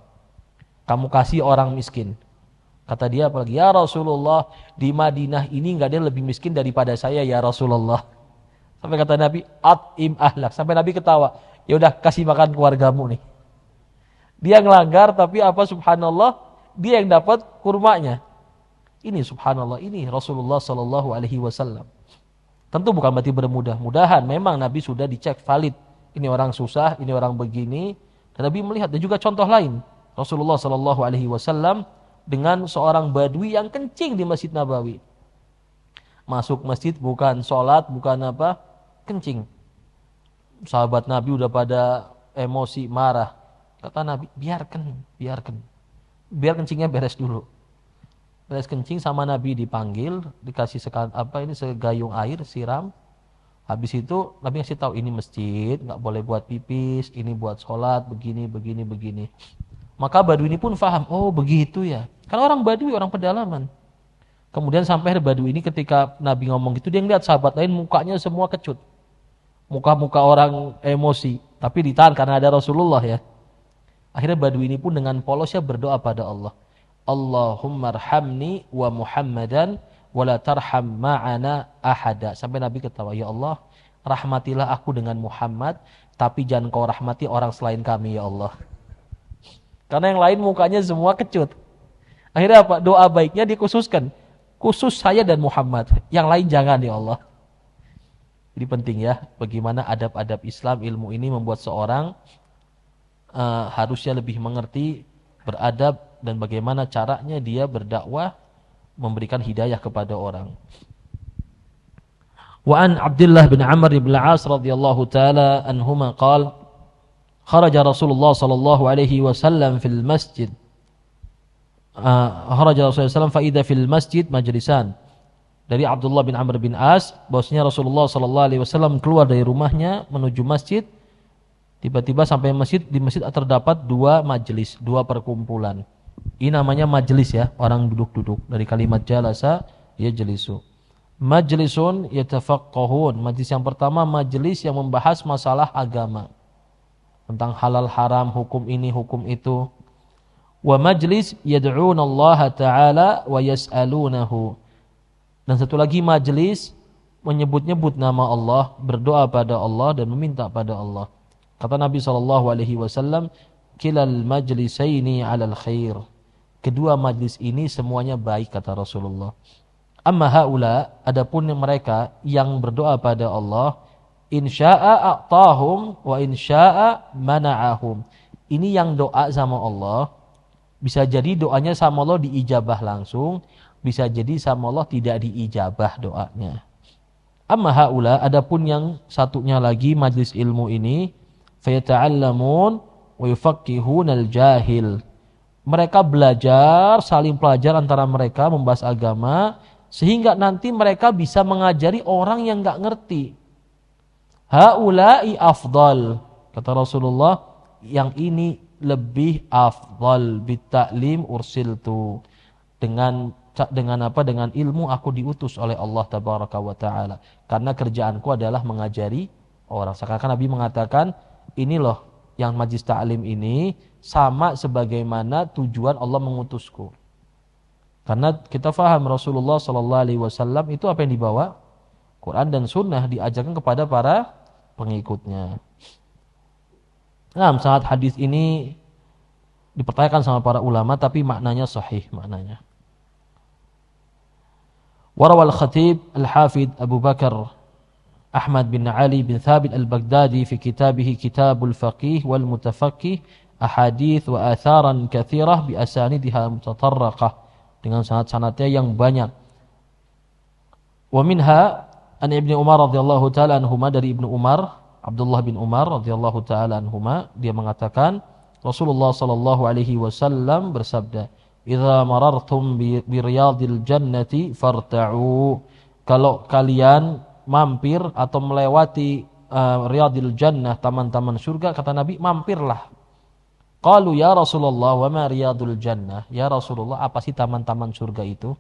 Kamu kasih orang miskin. Kata dia apalagi, ya Rasulullah, di Madinah ini enggak ada yang lebih miskin daripada saya ya Rasulullah. Sampai kata Nabi, at'im ahlak. Sampai Nabi ketawa. Ya udah, kasih makan keluargamu nih. Dia ngelanggar, tapi apa subhanallah, dia yang dapat kurmanya. Ini subhanallah, ini Rasulullah SAW. Tentu bukan berarti bermudah-mudahan. Memang Nabi sudah dicek valid. Ini orang susah, ini orang begini. Dan Nabi melihat. Dan juga contoh lain. Rasulullah SAW dengan seorang Badui yang kencing di Masjid Nabawi. Masuk masjid bukan sholat, bukan apa, kencing. Sahabat Nabi udah pada emosi, marah. Kata Nabi, biarkan. Biar kencingnya beres dulu. Beres kencing sama Nabi dipanggil, dikasih segayung air, siram. Habis itu Nabi ngasih tahu, ini masjid, nggak boleh buat pipis, ini buat sholat, begini. Maka Badui ini pun faham, oh begitu ya. Karena orang Badui, orang pedalaman. Kemudian sampai Badui ini ketika Nabi ngomong gitu, dia ngeliat sahabat lain mukanya semua kecut. Muka-muka orang emosi, tapi ditahan karena ada Rasulullah ya. Akhirnya Badui ini pun dengan polosnya berdoa pada Allah. Allahumma arhamni wa Muhammadan wa la tarham ma'ana ahada. Sampai Nabi ketawa, ya Allah, rahmatilah aku dengan Muhammad, tapi jangan kau rahmati orang selain kami ya Allah. Karena yang lain mukanya semua kecut. Akhirnya apa? Doa baiknya dikhususkan. Khusus saya dan Muhammad. Yang lain jangan ya Allah. Jadi penting ya, bagaimana adab-adab Islam, ilmu ini membuat seorang harusnya lebih mengerti, beradab, dan bagaimana caranya dia berdakwah, memberikan hidayah kepada orang. Wa an Abdullah bin Amr bin Al-As radhiyallahu taala anhuma qala kharaja Rasulullah sallallahu alaihi wasallam fil masjid. Kharaja Rasulullah sallallahu fa idza fil masjid majlisan. Dari Abdullah bin Amr bin As, bahwasanya Rasulullah sallallahu alaihi wasallam keluar dari rumahnya menuju masjid. Tiba-tiba sampai di masjid terdapat 2 majelis, 2 perkumpulan. Ini namanya majelis ya, orang duduk-duduk. Dari kalimat jalasa, yajlisu. Majlisun yatafaqqahun. Majelis yang pertama, majelis yang membahas masalah agama. Tentang halal haram, hukum ini, hukum itu. Wa majlis yad'una Allah Ta'ala wa yas'alunahu. Dan satu lagi majelis menyebut-nyebut nama Allah, berdoa pada Allah dan meminta pada Allah. Kata Nabi SAW, kilal majlisaini alal khair. Kedua majlis ini semuanya baik, kata Rasulullah. Amma haula, adapun mereka yang berdoa pada Allah, insya'a a'tahum wa insya'a mana'ahum. Ini yang doa sama Allah, bisa jadi doanya sama Allah diijabah langsung, bisa jadi sama Allah tidak diijabah doanya. Amma haula, adapun yang satunya lagi majlis ilmu ini, fayata'allamun wa yufaqqihunal jahil. Mereka belajar, saling pelajar antara mereka membahas agama, sehingga nanti mereka bisa mengajari orang yang enggak ngerti. Haula'i afdal, kata Rasulullah, yang ini lebih afdal, bitta'lim ursiltu. Dengan apa? Dengan ilmu aku diutus oleh Allah tabaraka wa taala. Karena kerjaanku adalah mengajari orang. Seakan-akan Nabi mengatakan, ini loh yang majlis ta'lim ini sama sebagaimana tujuan Allah mengutusku. Karena kita faham Rasulullah SAW itu apa yang dibawa? Quran dan Sunnah, diajarkan kepada para pengikutnya. Nah, saat hadis ini dipertanyakan sama para ulama, tapi maknanya sahih maknanya. Warawal Khatib Al-Hafidh Abu Bakar Ahmad bin Ali bin Thabit Al-Baghdadi fi kitabih Kitabul Faqih wal Mutafaqih ahadith wa atharan kathirah bi asanidha mutatarraqah, dengan sanad-sanadnya yang banyak. Wa minha an Ibnu Umar radhiyallahu taala anhuma, dari Ibnu Umar, Abdullah bin Umar radhiyallahu taala anhuma, dia mengatakan Rasulullah sallallahu alaihi wasallam bersabda, "Idza marartum bi riyadil jannati farta'u." Kalau kalian mampir atau melewati riyadil jannah, taman-taman surga, kata Nabi, mampirlah. Qalu ya Rasulullah wa ma riyadul jannah? Ya Rasulullah, apa sih taman-taman surga itu?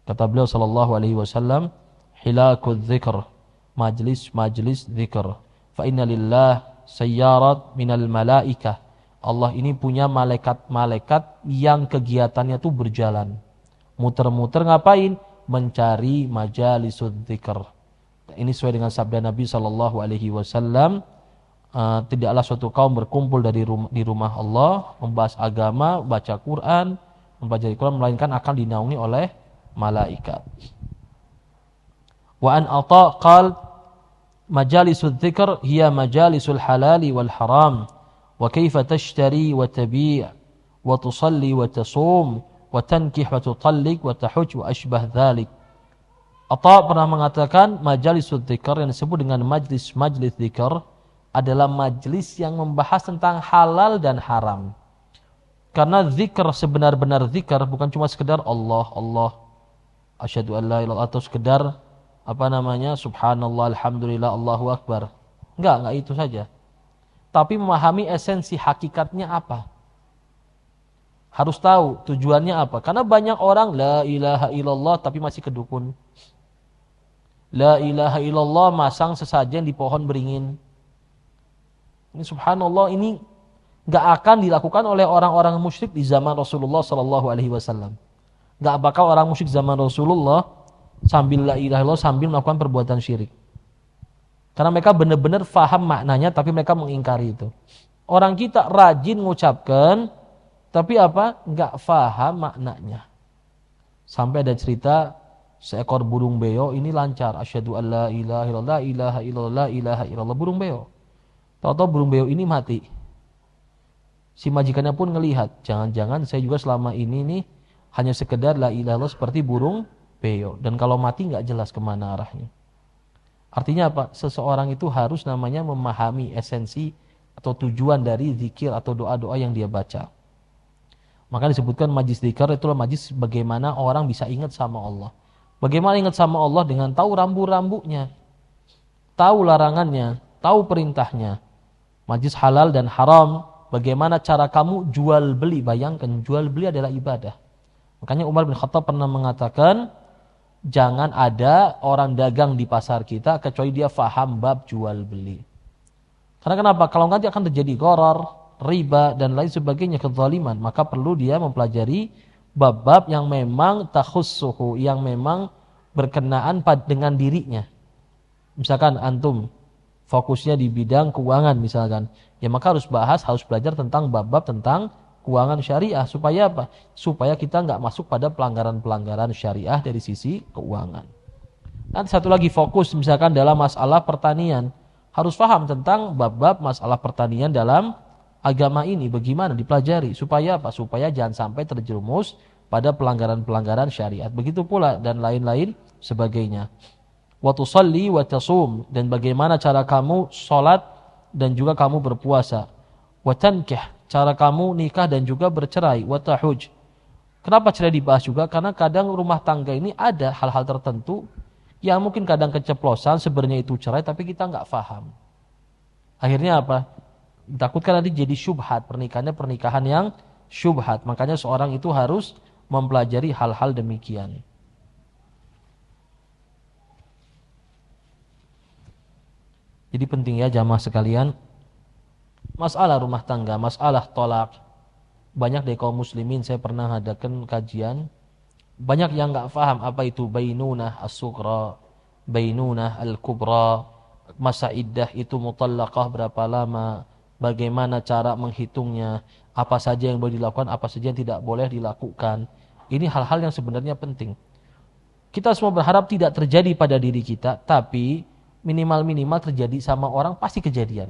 Kata beliau sallallahu alaihi wasallam, hilakul dzikr, majlis-majlis dzikr. Fa inna lillah sayyarat minal malaikah. Allah ini punya malaikat-malaikat yang kegiatannya tuh berjalan. Muter-muter ngapain? Mencari majalisud dzikr. Ini sesuai dengan sabda Nabi sallallahu alaihi wasallam. Tidaklah suatu kaum berkumpul di rumah Allah, membahas agama, baca Quran, melainkan akan dinaungi oleh malaikat. Wa an Atha qal majalisud dzikr hiya majalisul halali wal haram wa kaifa tashtari wa tabi' wa tusalli wa tasum wa tankih wa tutalliq wa tahuj wa ashbah dzalik. Atha pernah mengatakan majalisud dzikr, yang disebut dengan majlis dzikr, adalah majlis yang membahas tentang halal dan haram. Karena zikr, sebenar-benar zikr, bukan cuma sekedar Allah, Allah, asyhadu an la ilaha illallah, atau sekedar subhanallah, alhamdulillah, Allahu akbar. Enggak itu saja. Tapi memahami esensi hakikatnya apa. Harus tahu tujuannya apa. Karena banyak orang la ilaha illallah tapi masih kedukun. La ilaha illallah masang sesajen di pohon beringin. Ini subhanallah, ini enggak akan dilakukan oleh orang-orang musyrik di zaman Rasulullah sallallahu alaihi wasallam. Enggak bakal orang musyrik zaman Rasulullah sambil la ilaha illallah sambil melakukan perbuatan syirik. Karena mereka benar-benar faham maknanya, tapi mereka mengingkari itu. Orang kita rajin mengucapkan, tapi apa? Enggak faham maknanya. Sampai ada cerita seekor burung beo ini lancar, asyhadu an la ilaha illallah, ilaha illallah, ilaha illallah, burung beo. Tahu-tahu burung beo ini mati. Si majikannya pun ngelihat, jangan-jangan saya juga selama ini nih hanya sekedar la ilaha illallah seperti burung beo, dan kalau mati enggak jelas kemana arahnya. Artinya apa? Seseorang itu harus namanya memahami esensi atau tujuan dari zikir atau doa-doa yang dia baca. Maka disebutkan majlis zikir itulah majlis bagaimana orang bisa ingat sama Allah. Bagaimana ingat sama Allah? Dengan tahu rambu-rambunya, tahu larangannya, tahu perintahnya. Majlis halal dan haram, bagaimana cara kamu jual beli. Bayangkan, jual beli adalah ibadah. Makanya Umar bin Khattab pernah mengatakan, jangan ada orang dagang di pasar kita kecuali dia faham bab jual beli. Karena kenapa? Kalau nanti akan terjadi gharar, riba dan lain sebagainya, kezaliman, maka perlu dia mempelajari bab-bab yang memang takhussuhu, yang memang berkenaan dengan dirinya. Misalkan antum fokusnya di bidang keuangan misalkan, ya maka harus belajar tentang bab-bab tentang keuangan syariah. Supaya apa? Supaya kita nggak masuk pada pelanggaran-pelanggaran syariah dari sisi keuangan. Nanti satu lagi fokus misalkan dalam masalah pertanian. Harus paham tentang bab-bab masalah pertanian dalam agama ini. Bagaimana dipelajari. Supaya apa? Supaya jangan sampai terjerumus pada pelanggaran-pelanggaran syariat. Begitu pula dan lain-lain sebagainya. Wa tusalli wa tasum, dan bagaimana cara kamu sholat dan juga kamu berpuasa. Wa tankih, cara kamu nikah dan juga bercerai. Wa tahuj. Kenapa cerai dibahas juga? Karena kadang rumah tangga ini ada hal-hal tertentu yang mungkin kadang keceplosan sebenarnya itu cerai tapi kita nggak paham. Akhirnya apa? Takutkan nanti jadi syubhat, pernikahannya pernikahan yang syubhat. Makanya seorang itu harus mempelajari hal-hal demikian. Jadi penting ya jamaah sekalian, masalah rumah tangga, masalah tolak. Banyak dari kaum muslimin saya pernah adakan kajian, banyak yang enggak paham apa itu bainunah as-sughra, bainunah al-kubra, masa iddah itu mutallaqah berapa lama, bagaimana cara menghitungnya, apa saja yang boleh dilakukan, apa saja yang tidak boleh dilakukan. Ini hal-hal yang sebenarnya penting. Kita semua berharap tidak terjadi pada diri kita, tapi minimal-minimal terjadi sama orang pasti kejadian.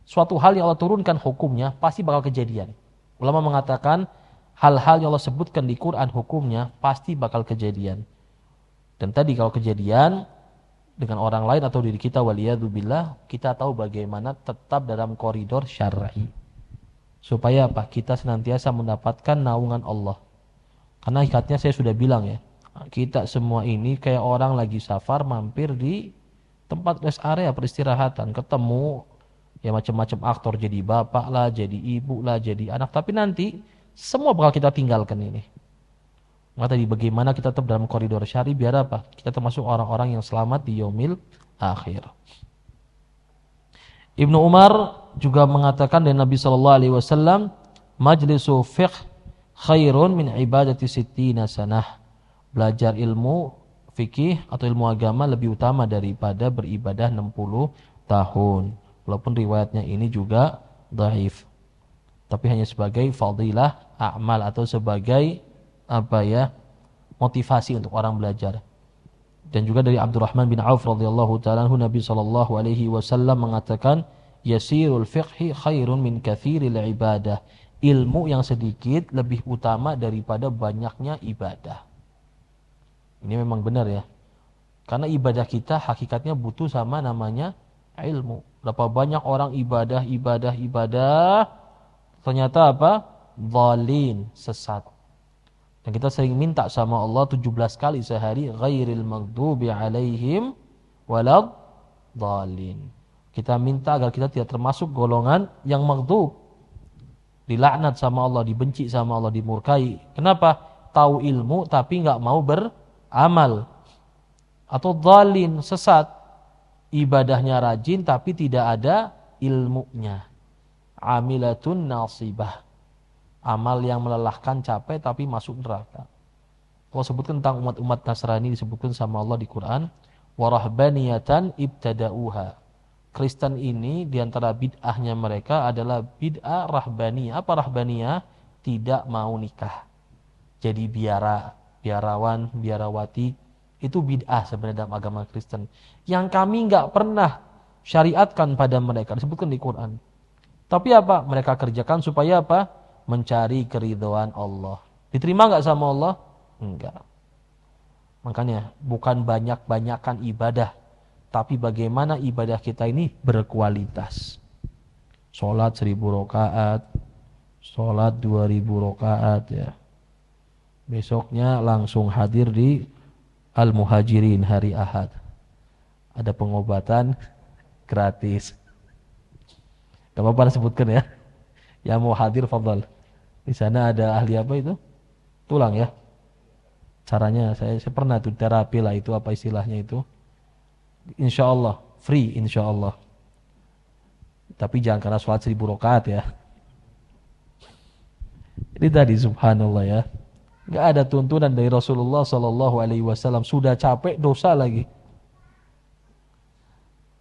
Suatu hal yang Allah turunkan hukumnya pasti bakal kejadian. Ulama mengatakan hal-hal yang Allah sebutkan di Quran hukumnya pasti bakal kejadian. Dan tadi kalau kejadian dengan orang lain atau diri kita waliyadzubillah, kita tahu bagaimana tetap dalam koridor syar'i. Supaya apa? Kita senantiasa mendapatkan naungan Allah. Karena ikatnya saya sudah bilang ya, kita semua ini kayak orang lagi safar mampir di tempat rest area peristirahatan, ketemu ya macam-macam aktor, jadi bapak lah, jadi ibu lah, jadi anak, tapi nanti semua bakal kita tinggalkan ini. Maka tadi bagaimana kita tetap dalam koridor syari biar apa? Kita termasuk orang-orang yang selamat di yaumil akhir. Ibnu Umar juga mengatakan dari Nabi SAW, majlisu fiqh khairun min ibadati sittina sanah. Belajar ilmu fikih atau ilmu agama lebih utama daripada beribadah 60 tahun. Walaupun riwayatnya ini juga dhaif. Tapi hanya sebagai fadilah a'mal atau sebagai motivasi untuk orang belajar. Dan juga dari Abdurrahman bin Auf radhiyallahu ta'ala anhu, Nabi sallallahu alaihi wasallam mengatakan, yasirul fiqhi khairun min katsiril ibadah. Ilmu yang sedikit lebih utama daripada banyaknya ibadah. Ini memang benar ya. Karena ibadah kita hakikatnya butuh sama namanya ilmu. Berapa banyak orang ibadah, ternyata apa? Dhalin, sesat. Dan kita sering minta sama Allah 17 kali sehari, ghairil maghdubi alaihim walad dhalin. Kita minta agar kita tidak termasuk golongan yang maghdub, dilaknat sama Allah, dibenci sama Allah, dimurkai. Kenapa? Tahu ilmu tapi enggak mau beramal. Atau dhalin, sesat. Ibadahnya rajin tapi tidak ada ilmunya. Amilatun nasibah. Amal yang melelahkan, capek tapi masuk neraka. Allah sebutkan tentang umat-umat Nasrani, disebutkan sama Allah di Quran, warahbaniyatan ibtada'uha. Kristen ini diantara bid'ahnya mereka adalah bid'ah rahbaniyah. Apa rahbaniyah? Tidak mau nikah. Jadi biarawan, biarawati. Itu bid'ah sebenarnya dalam agama Kristen. Yang kami enggak pernah syariatkan pada mereka. Disebutkan di Quran. Tapi apa? Mereka kerjakan supaya apa? Mencari keridhaan Allah. Diterima enggak sama Allah? Enggak. Makanya bukan banyak-banyakan ibadah. Tapi bagaimana ibadah kita ini berkualitas. Sholat 1000 rakaat. Sholat 2000 rakaat ya. Besoknya langsung hadir di Al-Muhajirin hari Ahad. Ada pengobatan gratis. Gak apa-apa sebutkan ya. Yang mau hadir fadhal. Di sana ada ahli apa itu? Tulang ya. Caranya saya pernah tuh terapi lah itu, apa istilahnya itu. Insyaallah free insyaallah. Tapi jangan karena sholat 1000 rakaat ya. Ini tadi subhanallah ya. Gak ada tuntunan dari Rasulullah SAW. Sudah capek, dosa lagi.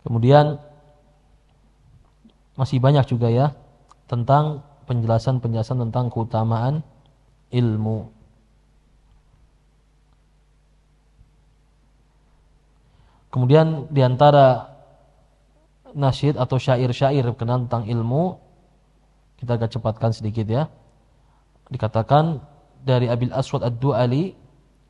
Kemudian masih banyak juga ya tentang penjelasan-penjelasan tentang keutamaan ilmu. Kemudian diantara nasyid atau syair-syair berkenaan tentang ilmu, kita agak cepatkan sedikit ya. Dikatakan dari Abil Aswad Ad-Du'ali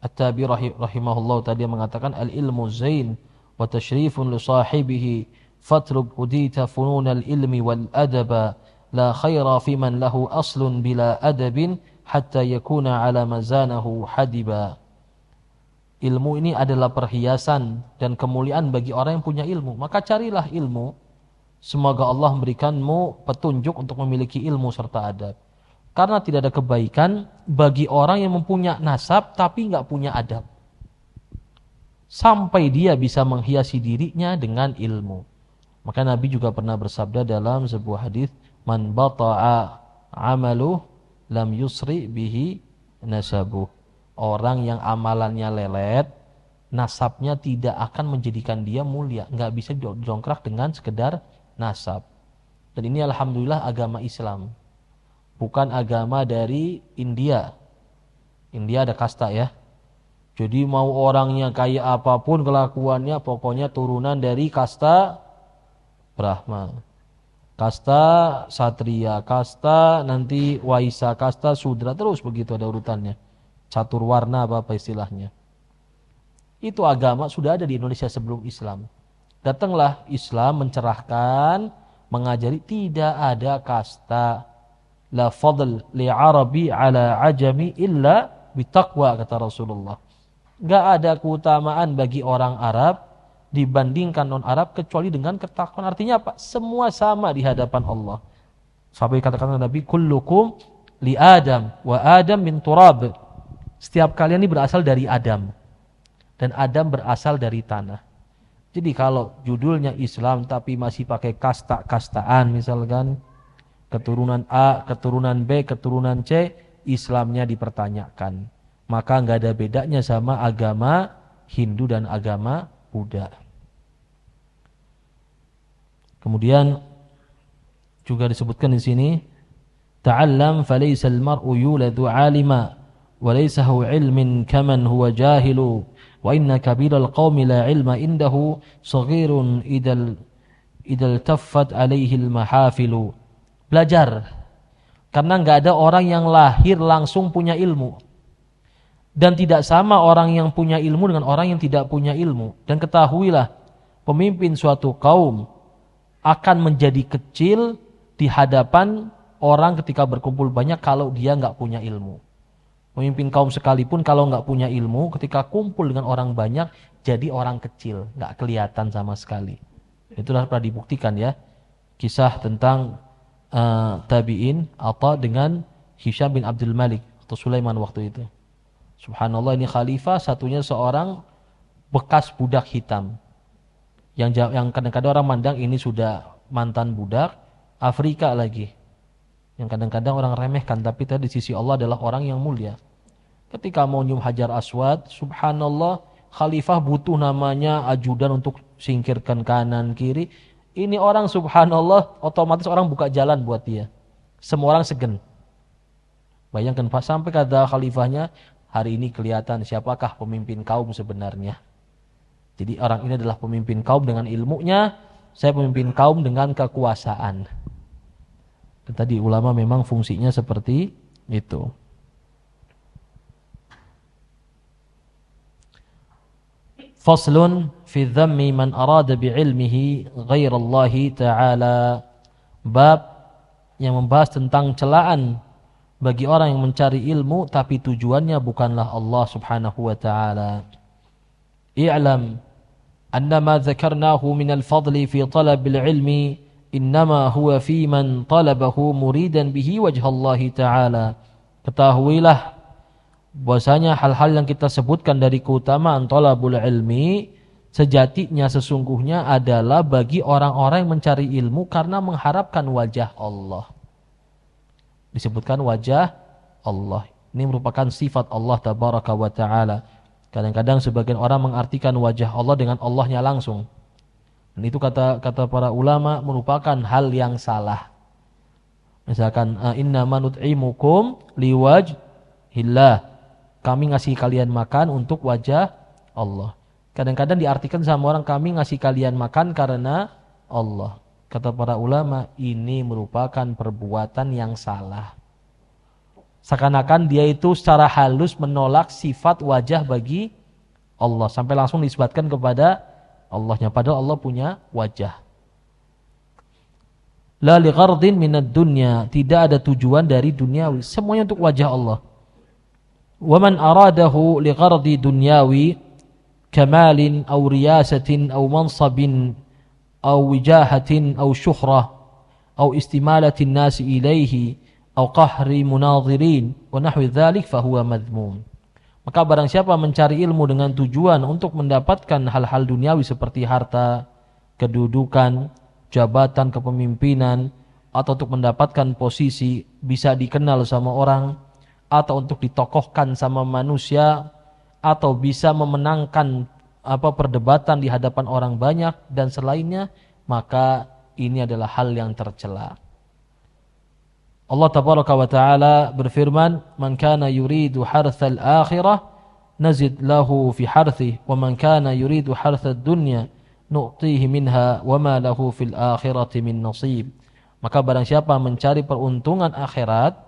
At-Tabi rahimahullah tadi mengatakan al-ilmu zain wa tashrifun li sahibihi fatruk udita fununal ilmi wal adaba la khaira fi man lahu aslun bila adabin hatta yakuna ala mazanahu hadiba. Ilmu ini adalah perhiasan dan kemuliaan bagi orang yang punya ilmu. Maka carilah ilmu. Semoga Allah memberikanmu petunjuk untuk memiliki ilmu serta adab. Karena tidak ada kebaikan bagi orang yang mempunyai nasab tapi nggak punya adab. Sampai dia bisa menghiasi dirinya dengan ilmu. Maka Nabi juga pernah bersabda dalam sebuah hadis, "Man bata'a 'amaluh lam yusri bihi nasabuh." Orang yang amalannya lelet, nasabnya tidak akan menjadikan dia mulia. Nggak bisa didongkrak dengan sekedar nasab. Dan ini alhamdulillah agama Islam. Bukan agama dari India. India ada kasta ya. Jadi mau orangnya kayak apapun kelakuannya, pokoknya turunan dari kasta Brahma. Kasta Satria, kasta nanti Waisa, kasta Sudra, terus begitu ada urutannya. Catur warna apa istilahnya. Itu agama sudah ada di Indonesia sebelum Islam. Datanglah Islam mencerahkan, mengajari tidak ada kasta. La fadl li arabi ala ajami illa bitaqwa, kata Rasulullah. Enggak ada keutamaan bagi orang Arab dibandingkan non-Arab kecuali dengan ketakwaan. Artinya apa? Semua sama di hadapan Allah. Sampai katakan Nabi, kullukum li Adam wa Adam min turab. Setiap kalian ini berasal dari Adam. Dan Adam berasal dari tanah. Jadi kalau judulnya Islam tapi masih pakai kasta-kastaan misalkan, keturunan A, keturunan B, keturunan C, Islamnya dipertanyakan. Maka nggak ada bedanya sama agama Hindu dan agama Buddha. Kemudian juga disebutkan di sini, ta'allam falaysa al-mar'u yuladu 'alima wa laysa hu 'ilmin kaman huwa jahilu wa inna kabiral qaumi la 'ilma indahu saghirun idal taffat 'alaihi al-mahafilu. Belajar. Karena enggak ada orang yang lahir langsung punya ilmu. Dan tidak sama orang yang punya ilmu dengan orang yang tidak punya ilmu. Dan ketahuilah, pemimpin suatu kaum akan menjadi kecil di hadapan orang ketika berkumpul banyak kalau dia enggak punya ilmu. Pemimpin kaum sekalipun kalau enggak punya ilmu, ketika kumpul dengan orang banyak, jadi orang kecil, enggak kelihatan sama sekali. Itulah pernah dibuktikan ya. Kisah tentang tabi'in atau dengan Hisham bin Abdul Malik atau Sulaiman waktu itu. Subhanallah, ini khalifah satunya seorang bekas budak hitam. Yang kadang-kadang orang mandang ini sudah mantan budak Afrika lagi. Yang kadang-kadang orang remehkan, tapi tadi di sisi Allah adalah orang yang mulia. Ketika mau nyium Hajar Aswad, subhanallah, khalifah butuh namanya ajudan untuk singkirkan kanan kiri. Ini orang subhanallah, otomatis orang buka jalan buat dia. Semua orang segen. Bayangkan pas sampai kata khalifahnya, hari ini kelihatan siapakah pemimpin kaum sebenarnya. Jadi orang ini adalah pemimpin kaum dengan ilmunya, saya pemimpin kaum dengan kekuasaan. Dan tadi ulama memang fungsinya seperti itu. Faslun fi dhammi man arada bi'ilmihi ghairallahi ta'ala. Bab yang membahas tentang celaan bagi orang yang mencari ilmu tapi tujuannya bukanlah Allah Subhanahu wa ta'ala. I'lam annama dzakarnahu minal fadli fi talabil ilmi innama huwa fi man talabahu muridan bihi wajhallahi ta'ala. Ketahuilah bahwasanya hal-hal yang kita sebutkan dari keutamaan talabul ilmi sejatinya sesungguhnya adalah bagi orang-orang yang mencari ilmu karena mengharapkan wajah Allah. Disebutkan wajah Allah. Ini merupakan sifat Allah tabaraka wa ta'ala. Kadang-kadang sebagian orang mengartikan wajah Allah dengan Allahnya langsung. Dan itu kata para ulama merupakan hal yang salah. Misalkan innama nut'imukum liwajhillah. Kami ngasih kalian makan untuk wajah Allah. Kadang-kadang diartikan sama orang kami ngasih kalian makan karena Allah. Kata para ulama ini merupakan perbuatan yang salah. Seakan-akan dia itu secara halus menolak sifat wajah bagi Allah. Sampai langsung disebutkan kepada Allahnya. Padahal Allah punya wajah. La li ghardin minad dunya. Tidak ada tujuan dari duniawi. Semuanya untuk wajah Allah. Wa man aradahu li ghardi dunyawi kamalin aw riyasatin aw mansabin aw wijahatin aw syuhrah aw istimalatin nasi ilaihi aw qahri munadhirin wa nahwi dzalik fa huwa madhmum. Maka barang siapa mencari ilmu dengan tujuan untuk mendapatkan hal-hal duniawi seperti harta, kedudukan, jabatan kepemimpinan, atau untuk mendapatkan posisi bisa dikenal sama orang, atau untuk ditokohkan sama manusia, atau bisa memenangkan perdebatan di hadapan orang banyak dan selainnya, maka ini adalah hal yang tercela. Allah tabaraka wa ta'ala berfirman, "Man kana yuridu harthal akhirah nazid lahu fi harthih wa man kana yuridu harthad dunya nu'tihi minha wa ma lahu fil akhirati min nasib." Maka barang siapa mencari peruntungan akhirat,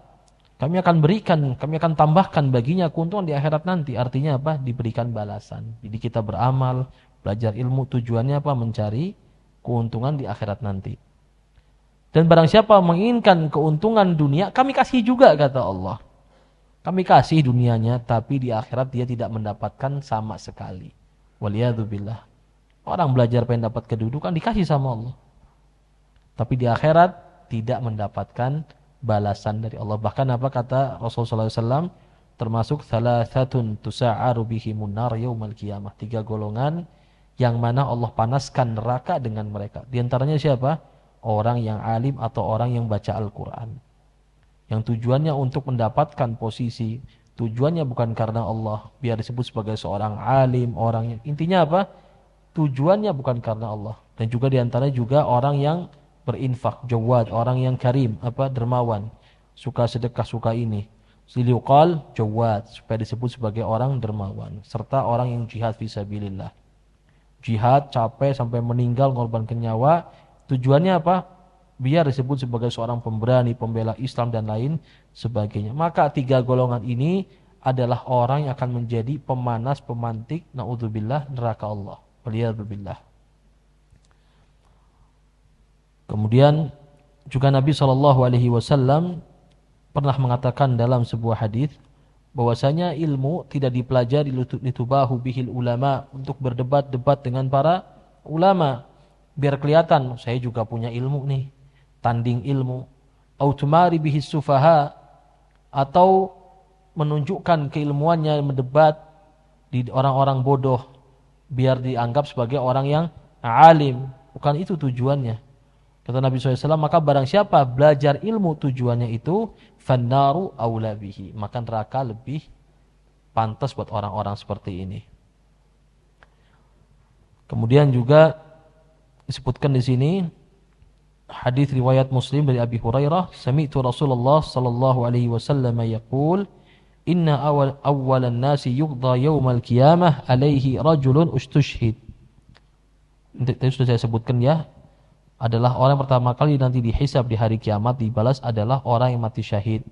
kami akan tambahkan baginya keuntungan di akhirat nanti. Artinya apa? Diberikan balasan. Jadi kita beramal, belajar ilmu, tujuannya apa? Mencari keuntungan di akhirat nanti. Dan barang siapa menginginkan keuntungan dunia, kami kasih juga, kata Allah. Kami kasih dunianya, tapi di akhirat dia tidak mendapatkan sama sekali. Waliyadzubillah. Orang belajar pengen dapat kedudukan, dikasih sama Allah. Tapi di akhirat tidak mendapatkan balasan dari Allah. Bahkan apa kata Rasulullah SAW, termasuk thalathatun tusa'aru bihimun nar yaumal qiyamah. 3 golongan yang mana Allah panaskan neraka dengan mereka. Di antaranya siapa? Orang yang alim atau orang yang baca Al-Quran. Yang tujuannya untuk mendapatkan posisi. Tujuannya bukan karena Allah. Biar disebut sebagai seorang alim. Orang yang, intinya apa? Tujuannya bukan karena Allah. Dan juga diantaranya juga orang yang berinfak. Jawad. Orang yang karim. Dermawan. Suka sedekah, suka ini. Siliuqal jawad. Supaya disebut sebagai orang dermawan. Serta orang yang jihad fisabilillah. Jihad capek sampai meninggal, mengorbankan nyawa. Tujuannya apa? Biar disebut sebagai seorang pemberani, pembela Islam dan lain sebagainya. Maka 3 golongan ini adalah orang yang akan menjadi pemanas, pemantik, na'udzubillah, neraka Allah. Waliyadzubillah. Kemudian juga Nabi SAW pernah mengatakan dalam sebuah hadis bahwasanya ilmu tidak dipelajari litubahu bihil ulama, untuk berdebat-debat dengan para ulama. Biar kelihatan, saya juga punya ilmu nih. Tanding ilmu. Autumari bihis sufaha. Atau menunjukkan keilmuannya, mendebat di orang-orang bodoh. Biar dianggap sebagai orang yang alim. Bukan itu tujuannya. Kata Nabi SAW, maka barang siapa belajar ilmu tujuannya itu, fannaru aula bihi. Maka neraka lebih pantas buat orang-orang seperti ini. Kemudian juga disebutkan di sini hadis riwayat Muslim dari Abi Hurairah, sami'tu Rasulullah sallallahu alaihi wasallam yaqul, inna awwalan nasi yuqda yaumal qiyamah alaihi rajulun ustushhid. Tadi sudah saya sebutkan ya, adalah orang pertama kali nanti dihisab di hari kiamat, dibalas adalah orang yang mati syahid.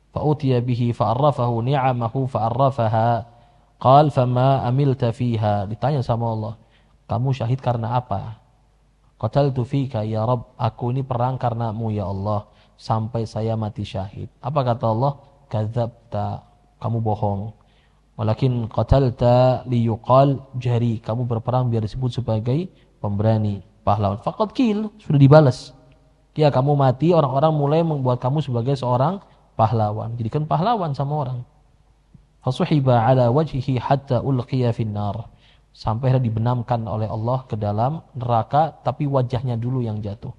Fa utiya bihi fa arrafahu ni'amahu fa arrafaha. Qal fama amilta fiha. Ditanya sama Allah, kamu syahid karena apa? Qataltu fika ya Rabb, aku ini perang karenamu ya Allah sampai saya mati syahid. Apa kata Allah? Kadzabta, kamu bohong. Walakin qatalta liyuqal jari, kamu berperang biar disebut sebagai pemberani, pahlawan. Faqad qil, sudah dibalas. Ya, kamu mati, orang-orang mulai membuat kamu sebagai seorang pahlawan. Jadikan pahlawan sama orang. Fasuhiba ala wajhihi hatta ulqiya finnar. Sampai dibenamkan oleh Allah ke dalam neraka, tapi wajahnya dulu yang jatuh.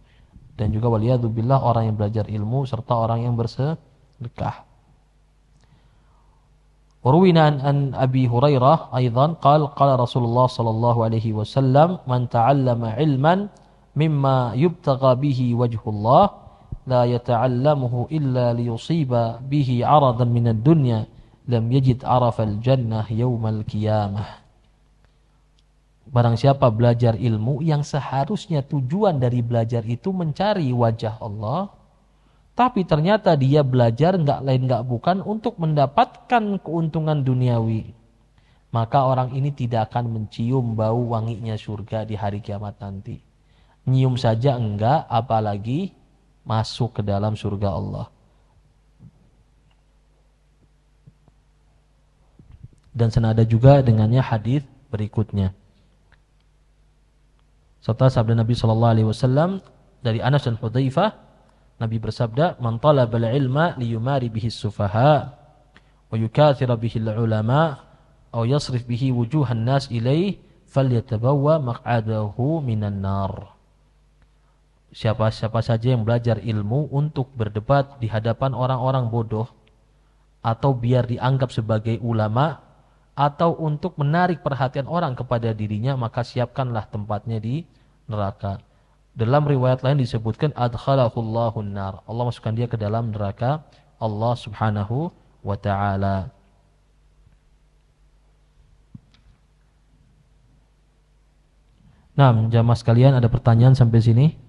Dan juga waliyadzubillah, orang yang belajar ilmu serta orang yang bersedekah. وروينا عن أبي هريرة أيضا قال رسول الله صلى الله عليه وسلم من تعلم علما مما يبتغى به وجه الله لا يتعلمه إلا ليصيب به عرضا من الدنيا لم يجد عرف الجنة يوم القيامة. Barang siapa belajar ilmu yang seharusnya tujuan dari belajar itu mencari wajah Allah, tapi ternyata dia belajar nggak lain nggak bukan untuk mendapatkan keuntungan duniawi, maka orang ini tidak akan mencium bau wanginya surga di hari kiamat nanti. Nyium saja enggak, apalagi masuk ke dalam surga Allah. Dan senada juga dengannya hadis berikutnya. Serta sabda Nabi sallallahu alaihi wasallam dari Anas dan Hudzaifah, Nabi bersabda, "Man talabal ilma liyumari bihi as-sufaha wa yukathira bihi al-ulama aw yasrif bihi wujuhan nas ilaih falyatabawwa maq'adahu minan nar." Siapa saja yang belajar ilmu untuk berdebat di hadapan orang-orang bodoh, atau biar dianggap sebagai ulama, atau untuk menarik perhatian orang kepada dirinya, maka siapkanlah tempatnya di neraka. Dalam riwayat lain disebutkan adkhalahullahu nar, Allah masukkan dia ke dalam neraka Allah Subhanahu wa taala. Nah, jamaah sekalian, ada pertanyaan sampai sini?